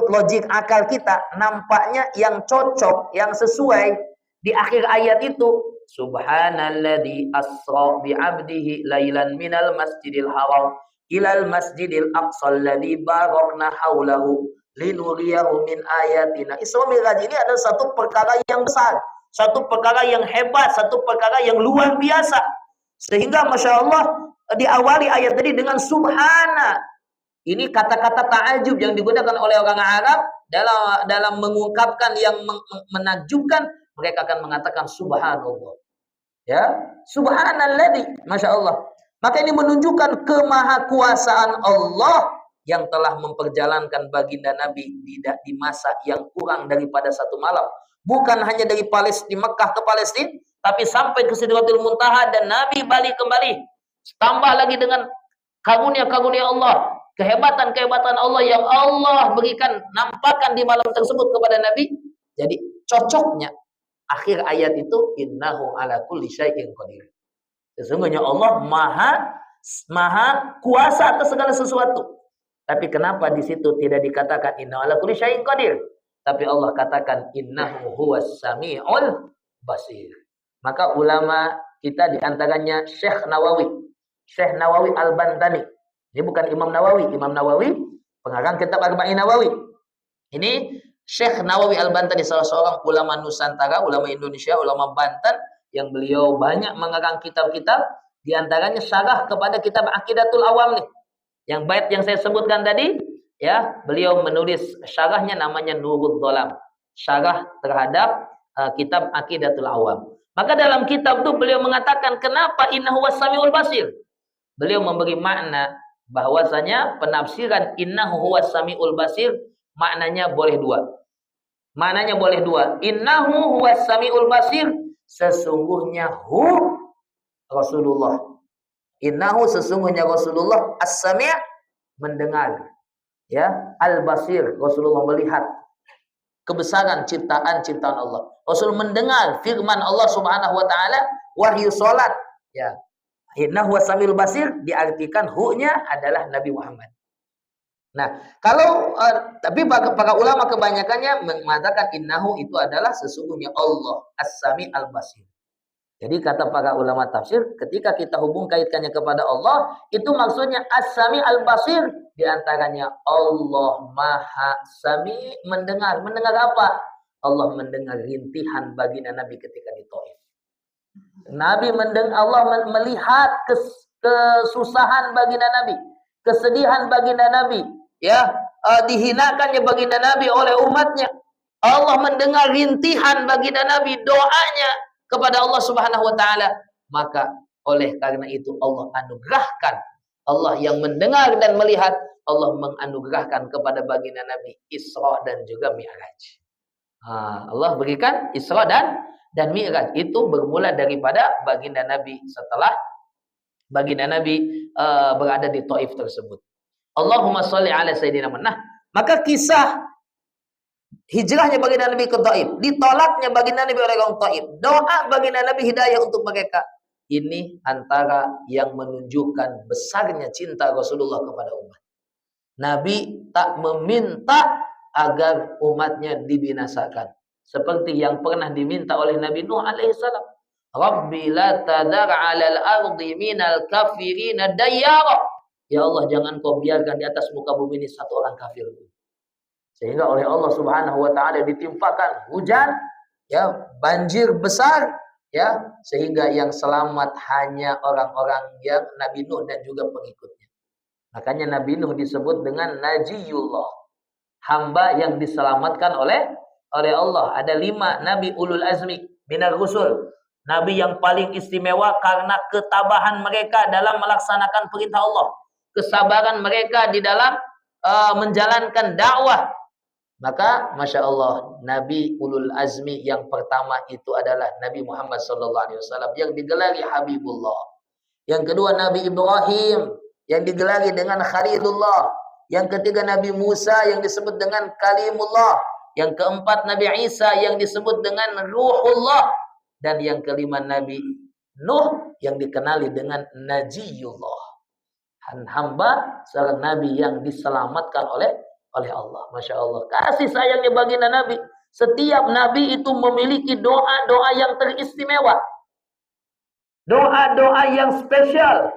A: logik akal kita, nampaknya yang cocok, yang sesuai di akhir ayat itu, subhanalladzi asra bi 'abdihi lailan minal masjidil haram ilal masjidil aqsal ladzi barakna haulahu linuriyahu min ayatina. Isra Mi'raj ini adalah satu perkara yang besar, satu perkara yang hebat, satu perkara yang luar biasa. Sehingga Masya Allah diawali ayat tadi dengan subhana. Ini kata-kata ta'ajub yang digunakan oleh orang Arab dalam mengungkapkan yang menakjubkan. Mereka akan mengatakan subhanallah. Ya, subhanalladzi, Masya Allah. Maka ini menunjukkan kemahakuasaan Allah yang telah memperjalankan baginda Nabi di masa yang kurang daripada satu malam. Bukan hanya dari Mekah ke Palestina, tapi sampai ke Sidratul Muntaha dan Nabi balik kembali. Tambah lagi dengan karunia-karunia Allah, kehebatan-kehebatan Allah yang Allah berikan, nampakkan di malam tersebut kepada Nabi. Jadi cocoknya akhir ayat itu innahu ala kulli syai'in qadir. Sesungguhnya Allah maha kuasa atas segala sesuatu. Tapi kenapa di situ tidak dikatakan innahu ala kulli syai'in qadir? Tapi Allah katakan innahu huwas samiul basir. Maka ulama kita diantaranya Syekh Nawawi Al-Bantani. Ini bukan Imam Nawawi. Imam Nawawi pengarang kitab Arba'in Nawawi. Ini Syekh Nawawi Al-Bantani, salah seorang ulama Nusantara, ulama Indonesia, ulama Banten, yang beliau banyak mengarang kitab-kitab, diantaranya syarah kepada kitab Aqidatul Awam nih. Yang bait yang saya sebutkan tadi, ya, beliau menulis syarahnya namanya Nurul Dhalam. Syarah terhadap kitab Aqidatul Awam. Maka dalam kitab itu beliau mengatakan kenapa innahu was-sami'ul basir. Beliau memberi makna bahwasanya penafsiran innahu was-sami'ul basir maknanya boleh dua. Maknanya boleh dua. Innahu was-sami'ul basir, sesungguhnya Rasulullah. Innahu, sesungguhnya Rasulullah, as-sami' mendengar. Ya, al-basir, Rasulullah melihat kebesaran ciptaan Allah. Rasul mendengar firman Allah Subhanahu wa taala, wahyu salat. Ya. Innahu was-sami'ul basir diartikan hu-nya adalah Nabi Muhammad. Nah, kalau tapi para ulama kebanyakannya mengatakan innahu itu adalah sesungguhnya Allah, as-sami' al-basir. Jadi kata para ulama tafsir, ketika kita hubung kaitkannya kepada Allah, itu maksudnya as-sami' al-basir, diantaranya Allah Maha Sami, mendengar. Mendengar apa? Allah mendengar rintihan baginda Nabi ketika di Taif. Nabi mendengar, Allah melihat kesusahan baginda Nabi, kesedihan baginda Nabi, ya, dihinakannya baginda Nabi oleh umatnya. Allah mendengar rintihan baginda Nabi, doanya kepada Allah Subhanahu wa taala. Maka oleh karena itu Allah anugerahkan, Allah yang mendengar dan melihat, Allah menganugerahkan kepada baginda Nabi Isra dan juga Mi'raj. Allah berikan Isra dan Mi'raj itu bermula daripada baginda Nabi setelah baginda Nabi berada di Taif tersebut. Allahumma sholli ala sayyidina Muhammad. Nah, maka kisah hijrahnya baginda Nabi ke Taif, ditolaknya baginda Nabi oleh orang Taif, doa baginda Nabi hidayah untuk mereka, ini antara yang menunjukkan besarnya cinta Rasulullah kepada umat. Nabi tak meminta agar umatnya dibinasakan, seperti yang pernah diminta oleh Nabi Nuh alaihissalam. Rabbi la tadar 'alal ardi minal kafirina dayyara. Ya Allah, jangan kau biarkan di atas muka bumi ini satu orang kafir. Sehingga oleh Allah Subhanahu wa taala ditimpakan hujan, ya, banjir besar, ya, sehingga yang selamat hanya orang-orang yang Nabi Nuh dan juga pengikutnya. Makanya Nabi Nuh disebut dengan Najiyullah, hamba yang diselamatkan oleh Allah. Ada 5 Nabi ulul azmi minar rusul, Nabi yang paling istimewa karena ketabahan mereka dalam melaksanakan perintah Allah, kesabaran mereka di dalam menjalankan dakwah. Maka Masya Allah, Nabi ulul azmi yang pertama itu adalah Nabi Muhammad SAW yang digelari Habibullah. Yang kedua Nabi Ibrahim yang digelari dengan Khalilullah. Yang ketiga Nabi Musa yang disebut dengan Kalimullah. Yang keempat Nabi Isa yang disebut dengan Ruhullah. Dan yang kelima Nabi Nuh yang dikenali dengan Najiyullah, hamba seorang Nabi yang diselamatkan oleh Allah. Masya Allah, kasih sayangnya baginda Nabi. Setiap Nabi itu memiliki doa-doa yang teristimewa, doa-doa yang spesial.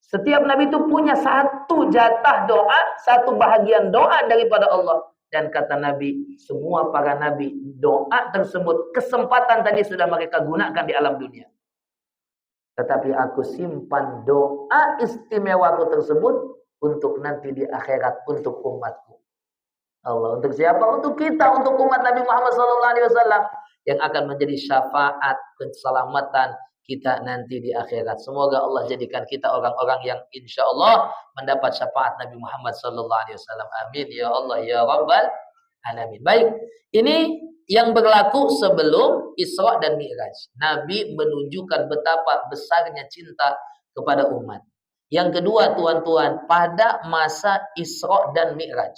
A: Setiap Nabi itu punya satu jatah doa, satu bahagian doa daripada Allah. Dan kata Nabi, semua para Nabi, doa tersebut, kesempatan tadi sudah mereka gunakan di alam dunia. Tetapi aku simpan doa istimewaku tersebut untuk nanti di akhirat, untuk umatku. Allah, untuk siapa? Untuk kita, untuk umat Nabi Muhammad SAW yang akan menjadi syafaat keselamatan kita nanti di akhirat. Semoga Allah jadikan kita orang-orang yang insya Allah mendapat syafaat Nabi Muhammad SAW. Amin ya Allah ya Rabbal Alamin. Baik, ini yang berlaku sebelum Isra dan Mi'raj. Nabi menunjukkan betapa besarnya cinta kepada umat. Yang kedua, tuan-tuan, pada masa Isra dan Mi'raj,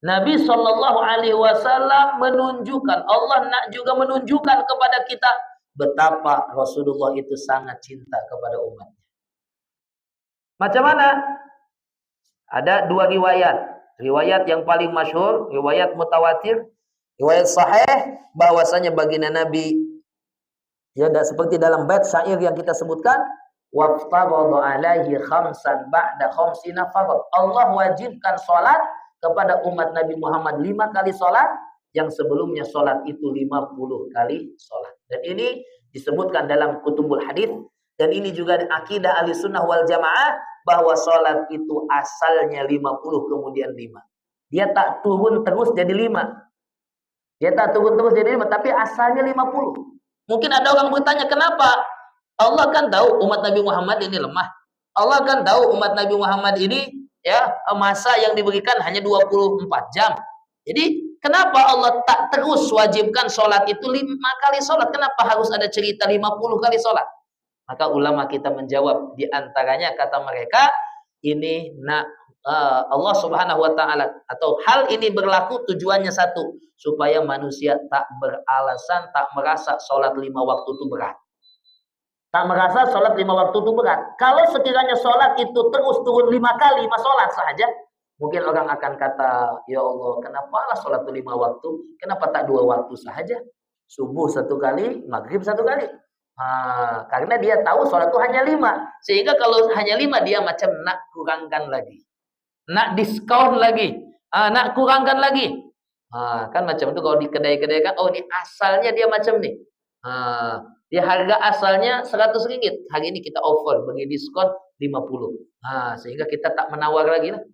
A: Nabi SAW menunjukkan, Allah juga menunjukkan kepada kita betapa Rasulullah itu sangat cinta kepada umatnya. Macam mana? Ada 2 riwayat. Riwayat yang paling masyhur, riwayat mutawatir, riwayat sahih, bahwasanya baginda Nabi Ya, seperti dalam bait syair yang kita sebutkan, waftarada alaihi khamsan ba'da khamsina farad. Allah wajibkan salat kepada umat Nabi Muhammad 5 kali salat, yang sebelumnya salat itu 50 kali salat. Dan ini disebutkan dalam kutubul hadis, dan ini juga akidah Ahlussunnah wal Jamaah bahwa salat itu asalnya 50 kemudian 5. Dia tak turun terus jadi 5. Dia tak turun terus jadi 5, tapi asalnya 50. Mungkin ada orang bertanya, kenapa? Allah kan tahu umat Nabi Muhammad ini lemah. Allah kan tahu umat Nabi Muhammad ini ya masa yang diberikan hanya 24 jam. Jadi kenapa Allah tak terus wajibkan sholat itu 5 kali sholat? Kenapa harus ada cerita 50 kali sholat? Maka ulama kita menjawab, di antaranya kata mereka, ini Allah Subhanahu wa taala, atau hal ini berlaku tujuannya satu, supaya manusia tak beralasan, tak merasa sholat 5 waktu itu berat. Tak merasa sholat 5 waktu itu berat. Kalau sekiranya sholat itu terus turun 5 kali, 5 sholat saja, mungkin orang akan kata, ya Allah, kenapa lah sholat itu 5 waktu? Kenapa tak 2 waktu saja? Subuh 1 kali, maghrib 1 kali. Karena dia tahu sholat itu hanya 5. Sehingga kalau hanya 5, dia macam nak kurangkan lagi, nak diskon lagi, nak kurangkan lagi. Kan macam itu kalau di kedai-kedai kan, oh ini asalnya dia macam nih. Dia harga asalnya 100 ringgit. Hari ini kita offer, bagi diskon 50. Sehingga kita tak menawar lagi lah.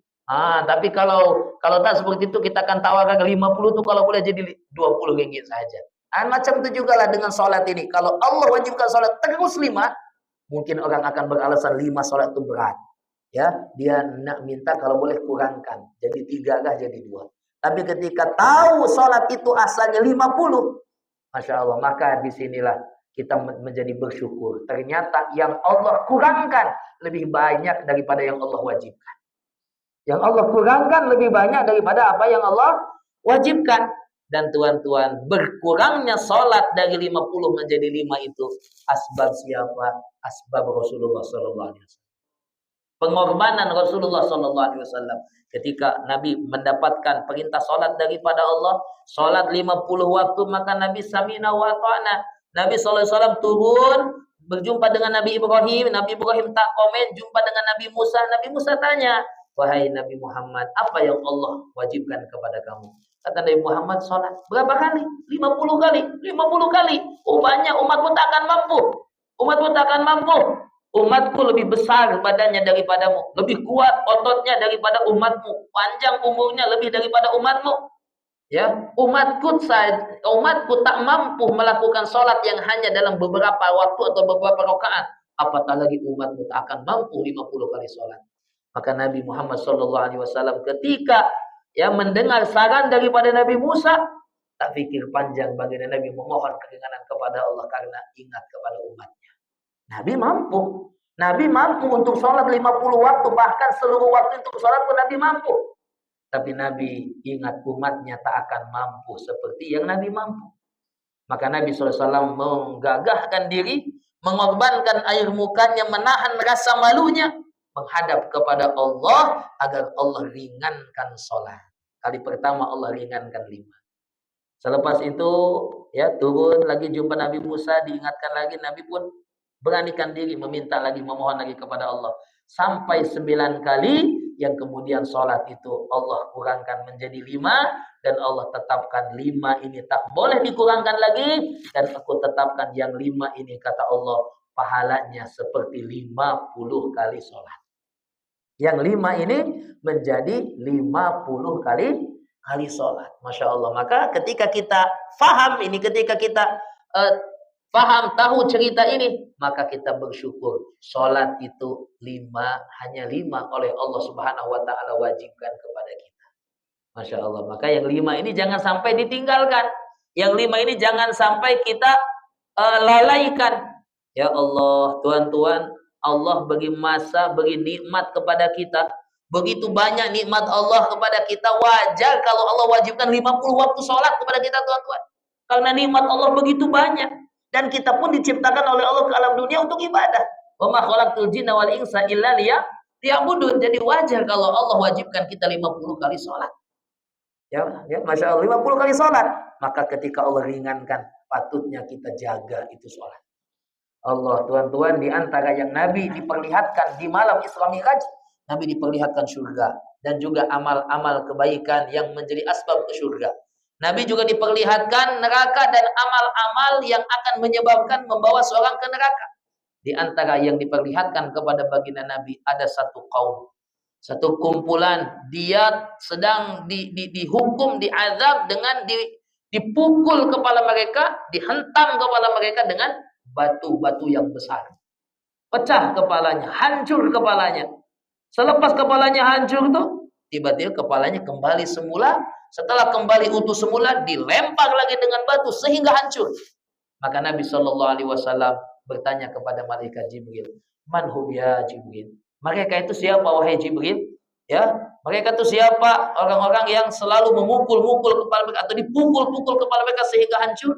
A: Tapi kalau tak seperti itu, kita akan tawarkan 50 itu kalau boleh jadi 20 ringgit saja. Macam itu juga lah dengan sholat ini. Kalau Allah wajibkan sholat terus 5, mungkin orang akan beralasan 5 sholat itu berat. Ya, dia nak minta kalau boleh kurangkan, jadi 3 kah jadi 2. Tapi ketika tahu sholat itu asalnya 50, Masya Allah, maka disinilah kita menjadi bersyukur. Ternyata yang Allah kurangkan lebih banyak daripada yang Allah wajibkan. Yang Allah kurangkan lebih banyak daripada apa yang Allah wajibkan. Dan tuan-tuan, berkurangnya sholat dari 50 menjadi 5 itu asbab siapa? Asbab Rasulullah SAW. Pengorbanan Rasulullah SAW. Ketika Nabi mendapatkan perintah sholat daripada Allah, sholat 50 waktu, maka Nabi samina wa ta'na. Nabi SAW turun berjumpa dengan Nabi Ibrahim. Nabi Ibrahim tak komen. Jumpa dengan Nabi Musa. Nabi Musa tanya, wahai Nabi Muhammad, apa yang Allah wajibkan kepada kamu? Kata Nabi Muhammad, sholat. Berapa kali? 50 kali. 50 kali. Banyak, umatmu tak akan mampu. Umatmu tak akan mampu. Umatku lebih besar badannya daripadamu, lebih kuat ototnya daripada umatmu, panjang umurnya lebih daripada umatmu. Ya, umatku tak mampu melakukan sholat yang hanya dalam beberapa waktu atau beberapa rakaat. Apatah lagi umatmu tak akan mampu 50 kali sholat. Maka Nabi Muhammad SAW ketika mendengar saran daripada Nabi Musa, tak fikir panjang baginda Nabi memohon keringanan kepada Allah karena ingat kepada umatnya. Nabi mampu untuk sholat 50 waktu, bahkan seluruh waktu untuk sholat pun Nabi mampu. Tapi Nabi ingat umatnya tak akan mampu seperti yang Nabi mampu. Maka Nabi SAW menggagahkan diri, mengorbankan air mukanya, menahan rasa malunya, menghadap kepada Allah agar Allah ringankan sholat. Kali pertama Allah ringankan 5. Selepas itu turun lagi jumpa Nabi Musa, diingatkan lagi, Nabi pun beranikan diri meminta lagi, memohon lagi kepada Allah. Sampai 9 kali, yang kemudian sholat itu Allah kurangkan menjadi 5. Dan Allah tetapkan 5 ini tak boleh dikurangkan lagi. Dan aku tetapkan yang 5 ini, kata Allah, pahalanya seperti 50 kali sholat. Yang 5 ini menjadi 50 kali sholat. Masya Allah. Maka ketika kita faham ini, ketika kita tahu cerita ini, maka kita bersyukur. Sholat itu 5, hanya 5 oleh Allah Subhanahu wa ta'ala wajibkan kepada kita. Masya Allah. Maka yang 5 ini jangan sampai ditinggalkan. Yang 5 ini jangan sampai kita lalaikan. Ya Allah, tuan-tuan, Allah bagi nikmat kepada kita. Begitu banyak nikmat Allah kepada kita. Wajar kalau Allah wajibkan 50 waktu sholat kepada kita, tuan-tuan. Karena nikmat Allah begitu banyak. Dan kita pun diciptakan oleh Allah ke alam dunia untuk ibadah. Wa ma khalaqtul jinna wal insa illa liya'budun. Jadi wajar kalau Allah wajibkan kita 50 kali sholat. Ya, Masya Allah, 50 kali sholat. Maka ketika Allah ringankan, patutnya kita jaga itu sholat. Allah, tuan-tuan, di antara yang Nabi diperlihatkan di malam Isra Mi'raj, Nabi diperlihatkan surga dan juga amal-amal kebaikan yang menjadi asbab ke surga. Nabi juga diperlihatkan neraka dan amal-amal yang akan menyebabkan membawa seorang ke neraka. Di antara yang diperlihatkan kepada baginda Nabi ada satu kaum, satu kumpulan, dia sedang dihukum, diazab dengan dipukul kepala mereka, dihentam kepala mereka dengan batu-batu yang besar. Pecah kepalanya, hancur kepalanya. Selepas kepalanya hancur tuh, tiba-tiba kepalanya kembali semula. Setelah kembali utuh semula, dilempar lagi dengan batu sehingga hancur. Maka Nabi SAW bertanya kepada malaikat Jibril, "Man hum ya Jibril?" Mereka itu siapa wahai Jibril? Ya, mereka itu siapa? Orang-orang yang selalu memukul-mukul kepala mereka atau dipukul-pukul kepala mereka sehingga hancur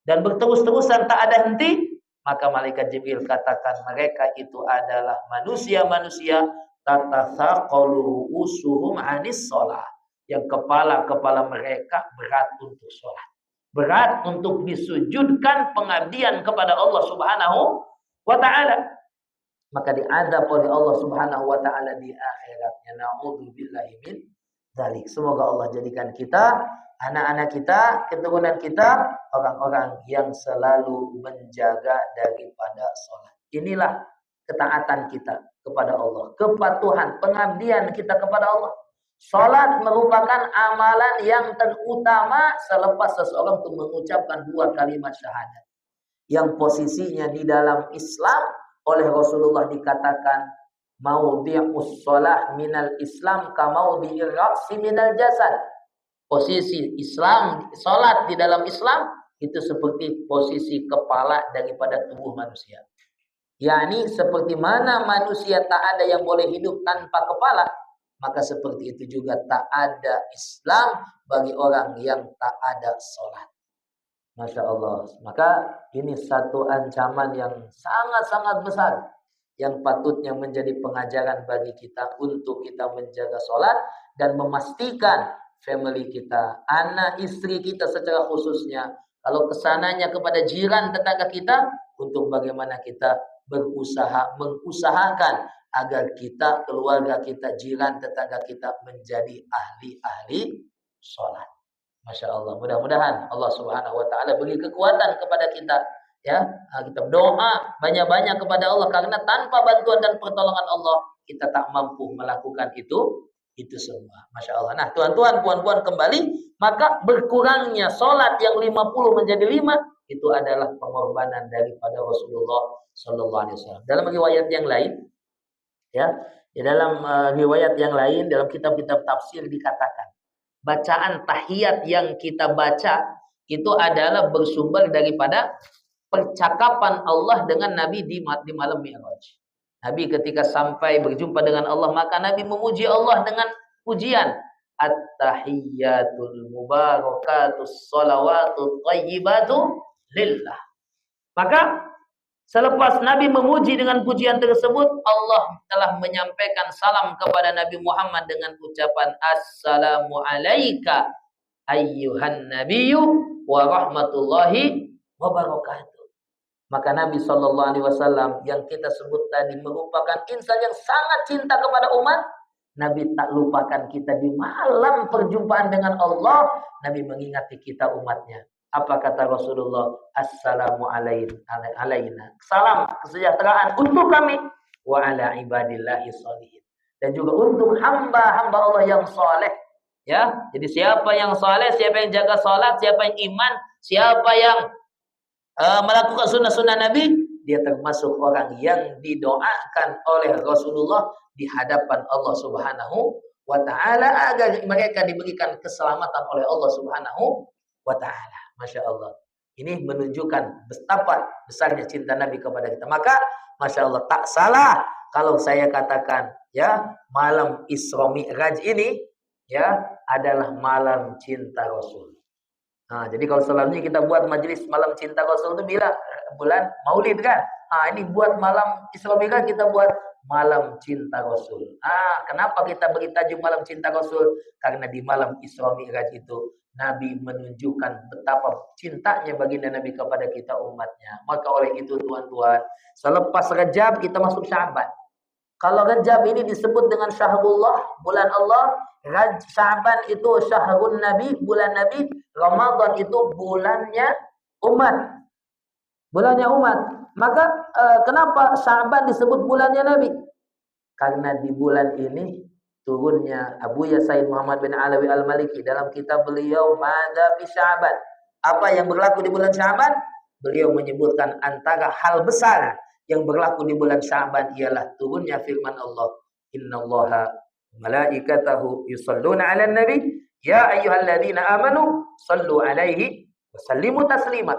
A: dan berterus-terusan tak ada henti. Maka malaikat Jibril katakan mereka itu adalah manusia-manusia tatathaqalu usuhum 'anis shalah, yang kepala-kepala mereka berat untuk sholat, berat untuk disujudkan pengabdian kepada Allah Subhanahu wa taala. Maka diadab oleh Allah Subhanahu wa taala di akhiratnya. Na'udzubillahi min dzalik. Semoga Allah jadikan kita, anak-anak kita, keturunan kita orang-orang yang selalu menjaga daripada sholat. Inilah ketaatan kita kepada Allah, kepatuhan, pengabdian kita kepada Allah. Sholat merupakan amalan yang terutama selepas seseorang itu mengucapkan dua kalimat syahadat, yang posisinya di dalam Islam oleh Rasulullah dikatakan maudhi'us shalah minal Islam ka maudhi'ir ra'si minal jasad. Posisi Islam, salat di dalam Islam itu seperti posisi kepala daripada tubuh manusia. yakni seperti mana manusia tak ada yang boleh hidup tanpa kepala, maka seperti itu juga tak ada Islam bagi orang yang tak ada sholat. Masya Allah. Maka ini satu ancaman yang sangat-sangat besar, yang patutnya menjadi pengajaran bagi kita untuk kita menjaga sholat dan memastikan family kita, anak istri kita secara khususnya, kalau kesananya kepada jiran tetangga kita, untuk bagaimana kita mengusahakan agar kita, keluarga kita, jiran, tetangga kita menjadi ahli-ahli sholat. Masya Allah. Mudah-mudahan Allah Subhanahu Wa Taala beri kekuatan kepada kita. Ya, kita berdoa banyak-banyak kepada Allah, karena tanpa bantuan dan pertolongan Allah kita tak mampu melakukan itu semua. Masya Allah. Nah, tuan-tuan, puan-puan, kembali, maka berkurangnya sholat yang 50 menjadi 5 itu adalah pengorbanan daripada Rasulullah Sallallahu Alaihi Wasallam. Dalam riwayat yang lain, ya, di dalam riwayat yang lain dalam kitab-kitab tafsir dikatakan, bacaan tahiyat yang kita baca itu adalah bersumber daripada percakapan Allah dengan Nabi di malam Mi'raj. Nabi ketika sampai berjumpa dengan Allah, maka Nabi memuji Allah dengan pujian at-tahiyyatul mubarakatus shalawatut thayyibatu lillah. Maka selepas Nabi memuji dengan pujian tersebut, Allah telah menyampaikan salam kepada Nabi Muhammad dengan ucapan assalamu alayka ayyuhan nabiyyu wa rahmatullahi wa barakatuh. Maka Nabi SAW yang kita sebut tadi merupakan insan yang sangat cinta kepada umat. Nabi tak lupakan kita di malam perjumpaan dengan Allah. Nabi mengingati kita umatnya. Apa kata Rasulullah? Assalamu alaina. Salam kesejahteraan untuk kami. Wa ala ibadillahi sholihin. Dan juga untuk hamba-hamba Allah yang soleh. Ya, jadi siapa yang soleh, siapa yang jaga salat, siapa yang iman, siapa yang melakukan sunnah-sunnah Nabi, dia termasuk orang yang didoakan oleh Rasulullah di hadapan Allah Subhanahu wa Ta'ala, agar mereka diberikan keselamatan oleh Allah Subhanahu wa Ta'ala. Masya Allah. Ini menunjukkan betapa besarnya cinta Nabi kepada kita. Maka Masya Allah, tak salah kalau saya katakan, ya, malam Isra Mi'raj ini, ya, adalah malam cinta Rasul. Nah, jadi kalau selanjutnya kita buat majelis malam cinta Rasul itu bila bulan Maulid kan? Nah, ini buat malam Isra Mi'raj kita buat malam cinta Rasul. Kenapa kita beri tajuk malam cinta Rasul? Karena di malam Isra Mi'raj itu Nabi menunjukkan betapa cintanya baginda Nabi kepada kita umatnya. Maka oleh itu tuan-tuan, selepas Rajab kita masuk Sya'ban. Kalau Rajab ini disebut dengan Syahrullah, bulan Allah. Sya'ban itu Syahrun Nabi, bulan Nabi. Ramadan itu bulannya umat. Bulannya umat. Maka kenapa Sya'ban disebut bulannya Nabi? Karena di bulan ini turunnya Abu Yasain Muhammad bin Alawi Al-Maliki dalam kitab beliau Madza fi Sya'ban. Apa yang berlaku di bulan Sya'ban? Beliau menyebutkan antara hal besar yang berlaku di bulan Sya'ban ialah turunnya firman Allah, innallaha malaikatahu yusholluna 'alan nabi ya ayyuhalladzina amanu shallu 'alaihi wa sallimu taslima.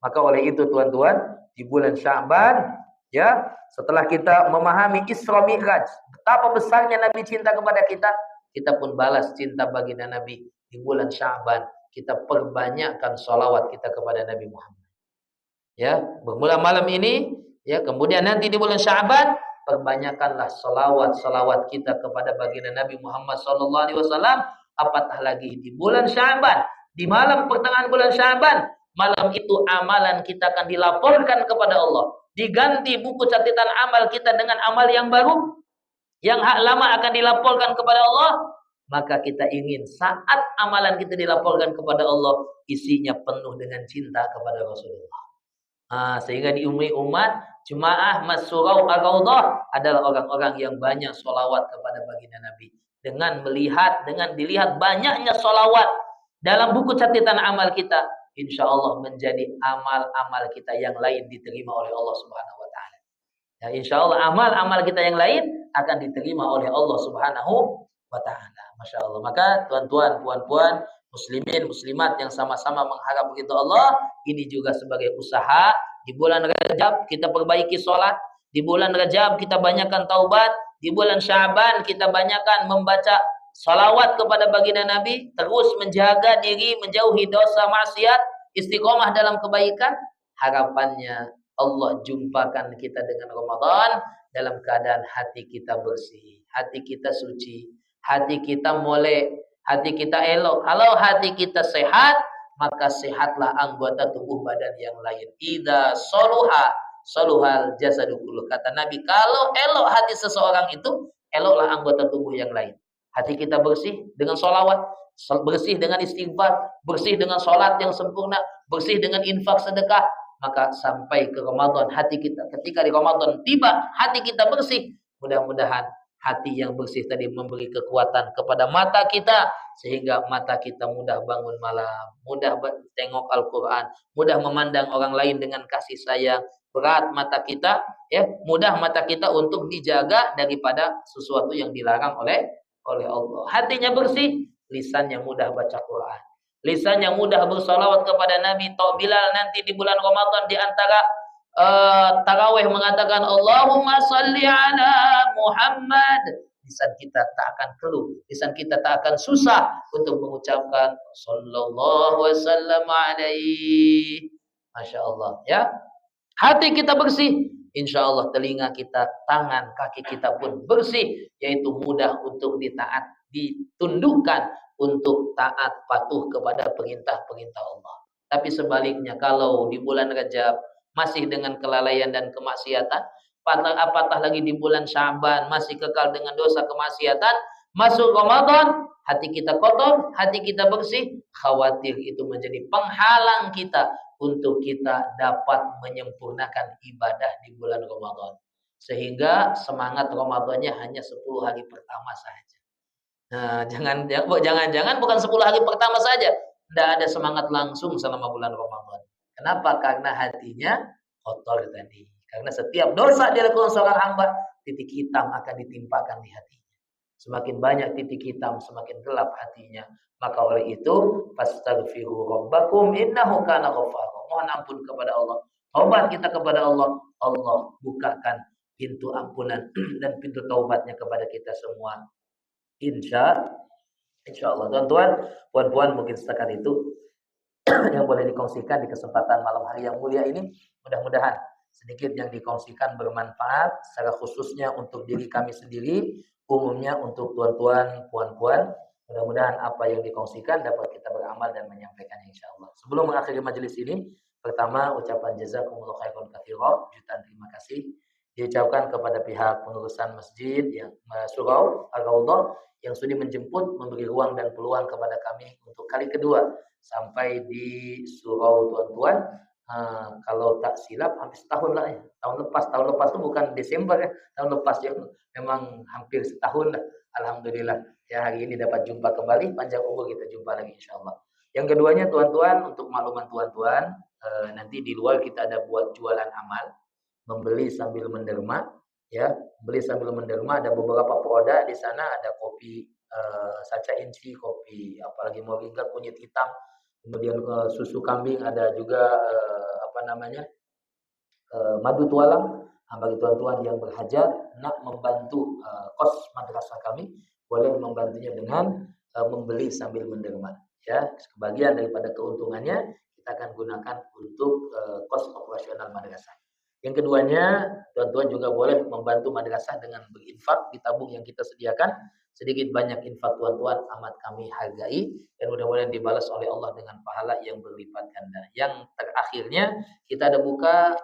A: Maka oleh itu tuan-tuan, di bulan Sya'ban ya, setelah kita memahami Isra Mi'raj, betapa besarnya Nabi cinta kepada kita, kita pun balas cinta baginda Nabi di bulan Sya'ban. Kita perbanyakkan sholawat kita kepada Nabi Muhammad. Ya, bermula malam ini, ya, kemudian nanti di bulan Sya'ban, perbanyakkanlah sholawat kita kepada baginda Nabi Muhammad SAW. Apatah lagi di bulan Sya'ban, di malam pertengahan bulan Sya'ban, malam itu amalan kita akan dilaporkan kepada Allah. Diganti buku catatan amal kita dengan amal yang baru. Yang hak lama akan dilaporkan kepada Allah. Maka kita ingin saat amalan kita dilaporkan kepada Allah, isinya penuh dengan cinta kepada Rasulullah. Sehingga di umat jemaah Masurau Ar-Raudhah adalah orang-orang yang banyak sholawat kepada baginda Nabi. Dengan dilihat banyaknya sholawat dalam buku catatan amal kita, insya Allah menjadi amal-amal kita yang lain diterima oleh Allah Subhanahu wa Ta'ala. Ya, insya Allah amal-amal kita yang lain akan diterima oleh Allah Subhanahu wa Ta'ala. Masya Allah. Maka tuan-tuan, puan-puan, muslimin, muslimat yang sama-sama mengharap ridha Allah, ini juga sebagai usaha. Di bulan Rajab kita perbaiki sholat, di bulan Rajab kita banyakkan taubat, di bulan Sya'ban kita banyakkan membaca salawat kepada baginda Nabi, terus menjaga diri, menjauhi dosa maksiat, istiqomah dalam kebaikan. Harapannya Allah jumpakan kita dengan Ramadan dalam keadaan hati kita bersih, hati kita suci, hati kita molek, hati kita elok. Kalau hati kita sehat, maka sehatlah anggota tubuh badan yang lain. Idza saluhal jasadu kulluh. Kata Nabi, kalau elok hati seseorang itu, eloklah anggota tubuh yang lain. Hati kita bersih dengan sholawat, bersih dengan istighfar, bersih dengan sholat yang sempurna, bersih dengan infak sedekah. Maka sampai ke Ramadan, hati kita, ketika di Ramadan tiba, hati kita bersih. Mudah-mudahan hati yang bersih tadi memberi kekuatan kepada mata kita, sehingga mata kita mudah bangun malam, mudah tengok Al-Quran, mudah memandang orang lain dengan kasih sayang. Berat mata kita, ya, mudah mata kita untuk dijaga daripada sesuatu yang dilarang oleh Allah. Hatinya bersih, lisannya mudah baca Quran, lisannya mudah bersalawat kepada Nabi. Tok Bilal nanti di bulan Ramadan di antara tarawih mengatakan Allahumma salli ala Muhammad. Lisan kita tak akan keluh, lisan kita tak akan susah untuk mengucapkan sallallahu wasallam alaihi. Masya Allah, ya. Hati kita bersih, insya Allah telinga kita, tangan, kaki kita pun bersih, yaitu mudah untuk ditundukkan untuk taat patuh kepada perintah-perintah Allah. Tapi sebaliknya, kalau di bulan Rajab masih dengan kelalaian dan kemaksiatan, apatah lagi di bulan Sya'ban masih kekal dengan dosa kemaksiatan, masuk Ramadan hati kita kotor, hati kita bersih, khawatir itu menjadi penghalang kita untuk kita dapat menyempurnakan ibadah di bulan Ramadan. Sehingga semangat Ramadannya hanya 10 hari pertama saja. Nah, jangan bukan 10 hari pertama saja. Tidak ada semangat langsung selama bulan Ramadan. Kenapa? Karena hatinya kotor tadi. Karena setiap dosa dilakukan seorang hamba, titik hitam akan ditimpakan di hatinya. Semakin banyak titik hitam, semakin gelap hatinya. Maka oleh itu, fastaghfiru rabbakum innahu kana ghaffara. Mohon ampun kepada Allah. Taubat kita kepada Allah. Allah bukakan pintu ampunan dan pintu taubatnya kepada kita semua. Insya Allah. Tuan-tuan, puan-puan, mungkin setakat itu yang boleh dikongsikan di kesempatan malam hari yang mulia ini. Mudah-mudahan sedikit yang dikongsikan bermanfaat secara khususnya untuk diri kami sendiri, umumnya untuk tuan-tuan, puan-puan. Mudah-mudahan apa yang dikongsikan dapat kita beramal dan menyampaikannya insyaallah. Sebelum mengakhiri majelis ini, pertama ucapan jazakumullah khairan katsiran, jutaan terima kasih diucapkan kepada pihak pengurusan masjid yang Surau Ar-Raudhah yang sudah menjemput, memberi ruang dan peluang kepada kami untuk kali kedua sampai di surau tuan-tuan. Kalau tak silap hampir setahun lah ya. Tahun lepas itu bukan Desember ya, tahun lepas ya. Memang hampir setahun lah. Alhamdulillah ya, hari ini dapat jumpa kembali, panjang umur kita jumpa lagi insyaallah. Yang keduanya tuan-tuan, untuk makluman tuan-tuan, nanti di luar kita ada buat jualan amal, membeli sambil menderma ya, beli sambil menderma. Ada beberapa produk di sana, ada kopi sacha inci, kopi apalagi moringa kunyit hitam, kemudian susu kambing, ada juga madu tualang. Bagi tuan-tuan yang berhajat nak membantu kos madrasah kami, boleh membantunya dengan membeli sambil menderma ya. Sebagian daripada keuntungannya kita akan gunakan untuk kos operasional madrasah. Yang keduanya, tuan-tuan juga boleh membantu madrasah dengan berinfak di tabung yang kita sediakan. Sedikit banyak infak tuan-tuan amat kami hargai dan mudah-mudahan dibalas oleh Allah dengan pahala yang berlipat ganda. Yang terakhirnya, kita ada buka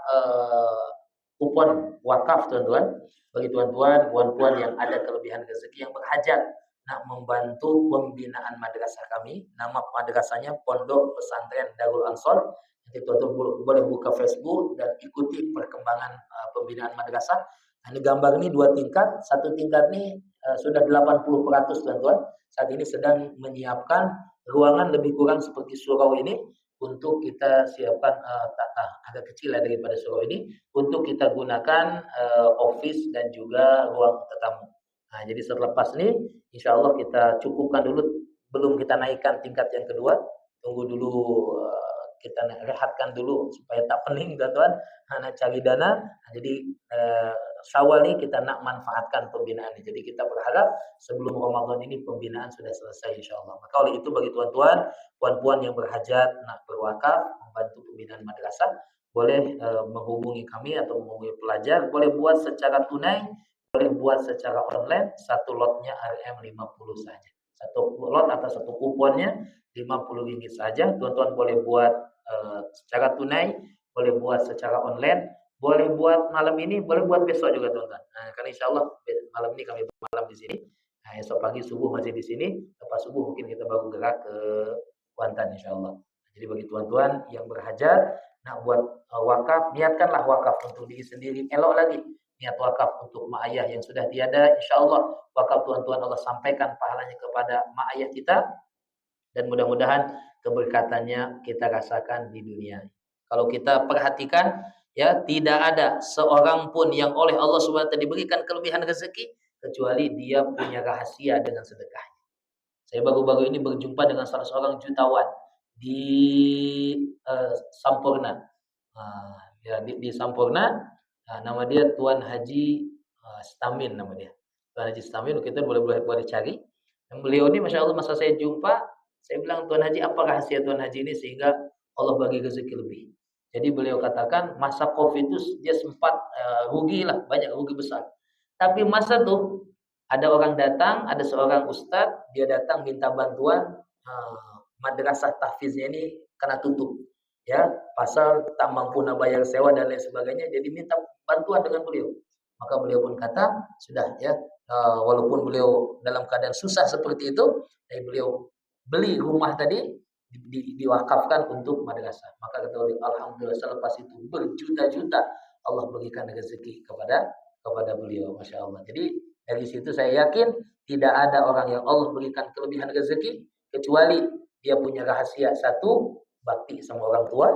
A: kupon wakaf tuan-tuan. Bagi tuan-tuan, puan-puan yang ada kelebihan rezeki yang berhajat nak membantu pembinaan madrasah kami. Nama madrasahnya Pondok Pesantren Darul Ansor. Nanti tuan-tuan boleh buka Facebook dan ikuti perkembangan pembinaan madrasah. Ini gambar ini 2 tingkat. Satu tingkat ini sudah 80% tuan-tuan. Saat ini sedang menyiapkan ruangan lebih kurang seperti surau ini untuk kita siapkan, agak kecil lah daripada surau ini, untuk kita gunakan office dan juga ruang tetamu. Nah, jadi selepas ini insya Allah kita cukupkan dulu, belum kita naikkan tingkat yang kedua. Tunggu dulu, kita rehatkan dulu supaya tak pening tuan-tuan, nak cari dana. Nah, jadi Syawal ini kita nak manfaatkan pembinaan ini. Jadi kita berharap sebelum Ramadan ini pembinaan sudah selesai insya Allah. Maka oleh itu bagi tuan-tuan, puan-puan yang berhajat nak berwakaf membantu pembinaan madrasah, boleh menghubungi kami atau menghubungi pelajar. Boleh buat secara tunai, boleh buat secara online. Satu lotnya RM50 saja. Satu lot atau satu kuponnya RM50 saja. Tuan-tuan boleh buat secara tunai, boleh buat secara online, boleh buat malam ini, boleh buat besok juga tuan-tuan. Nah, karena insya Allah malam ini kami bermalam di sini. Nah, esok pagi subuh masih di sini. Lepas subuh mungkin kita baru gerak ke Kuantan insya Allah. Jadi bagi tuan-tuan yang berhajat nak buat wakaf, niatkanlah wakaf untuk diri sendiri. Elok lagi niat wakaf untuk mak ayah yang sudah tiada. Insya Allah wakaf tuan-tuan Allah sampaikan pahalanya kepada mak ayah kita, dan mudah-mudahan keberkatannya kita rasakan di dunia. Kalau kita perhatikan ya, tidak ada seorang pun yang oleh Allah Subhanahu wa taala diberikan kelebihan rezeki kecuali dia punya rahasia dengan sedekahnya. Saya baru-baru ini berjumpa dengan salah seorang jutawan di Sampurna. Ya, di Sampurna, nama dia Tuan Haji Stamin nama dia. Tuan Haji Stamin, kita boleh cari. Dan beliau ini Masya Allah, masa saya jumpa, saya bilang, Tuan Haji, apa rahasia Tuan Haji ini sehingga Allah bagi rezeki lebih? Jadi beliau katakan masa Covid itu dia sempat rugi lah, banyak rugi besar. Tapi masa itu ada orang datang, ada seorang ustadz, dia datang minta bantuan, madrasah tahfiznya ini kena tutup. Ya, pasal tak mampu nak bayar sewa dan lain sebagainya, jadi minta bantuan dengan beliau. Maka beliau pun kata, sudah ya, walaupun beliau dalam keadaan susah seperti itu, tapi beliau beli rumah tadi, diwakafkan untuk madrasah. Maka kata beliau, alhamdulillah selepas itu berjuta-juta Allah berikan rezeki kepada beliau, Masya Allah. Jadi dari situ saya yakin tidak ada orang yang Allah berikan kelebihan rezeki kecuali dia punya rahasia. Satu, bakti sama orang tua.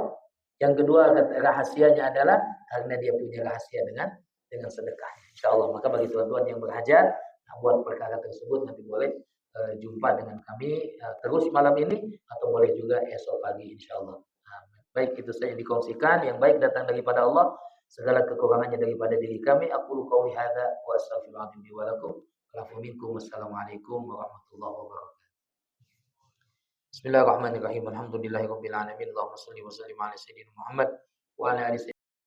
A: Yang kedua, rahasianya adalah karena dia punya rahasia dengan sedekahnya. Insya Allah. Maka bagi tuan-tuan yang berhajat buat perkara tersebut, nanti boleh jumpa dengan kami terus malam ini atau boleh juga esok pagi insya Allah. Baik, itu saja dikongsikan. Yang baik datang daripada Allah, segala kekurangannya daripada diri kami. Aqulu qouli hadza wa astaghfirullahaladzim li wa lakum. Wassalamualaikum warahmatullahi wabarakatuh. Bismillahirrahmanirrahim. Alhamdulillahirabbil alamin. Allahumma shalli wa sallim ala sayyidina Muhammad wa ala alihi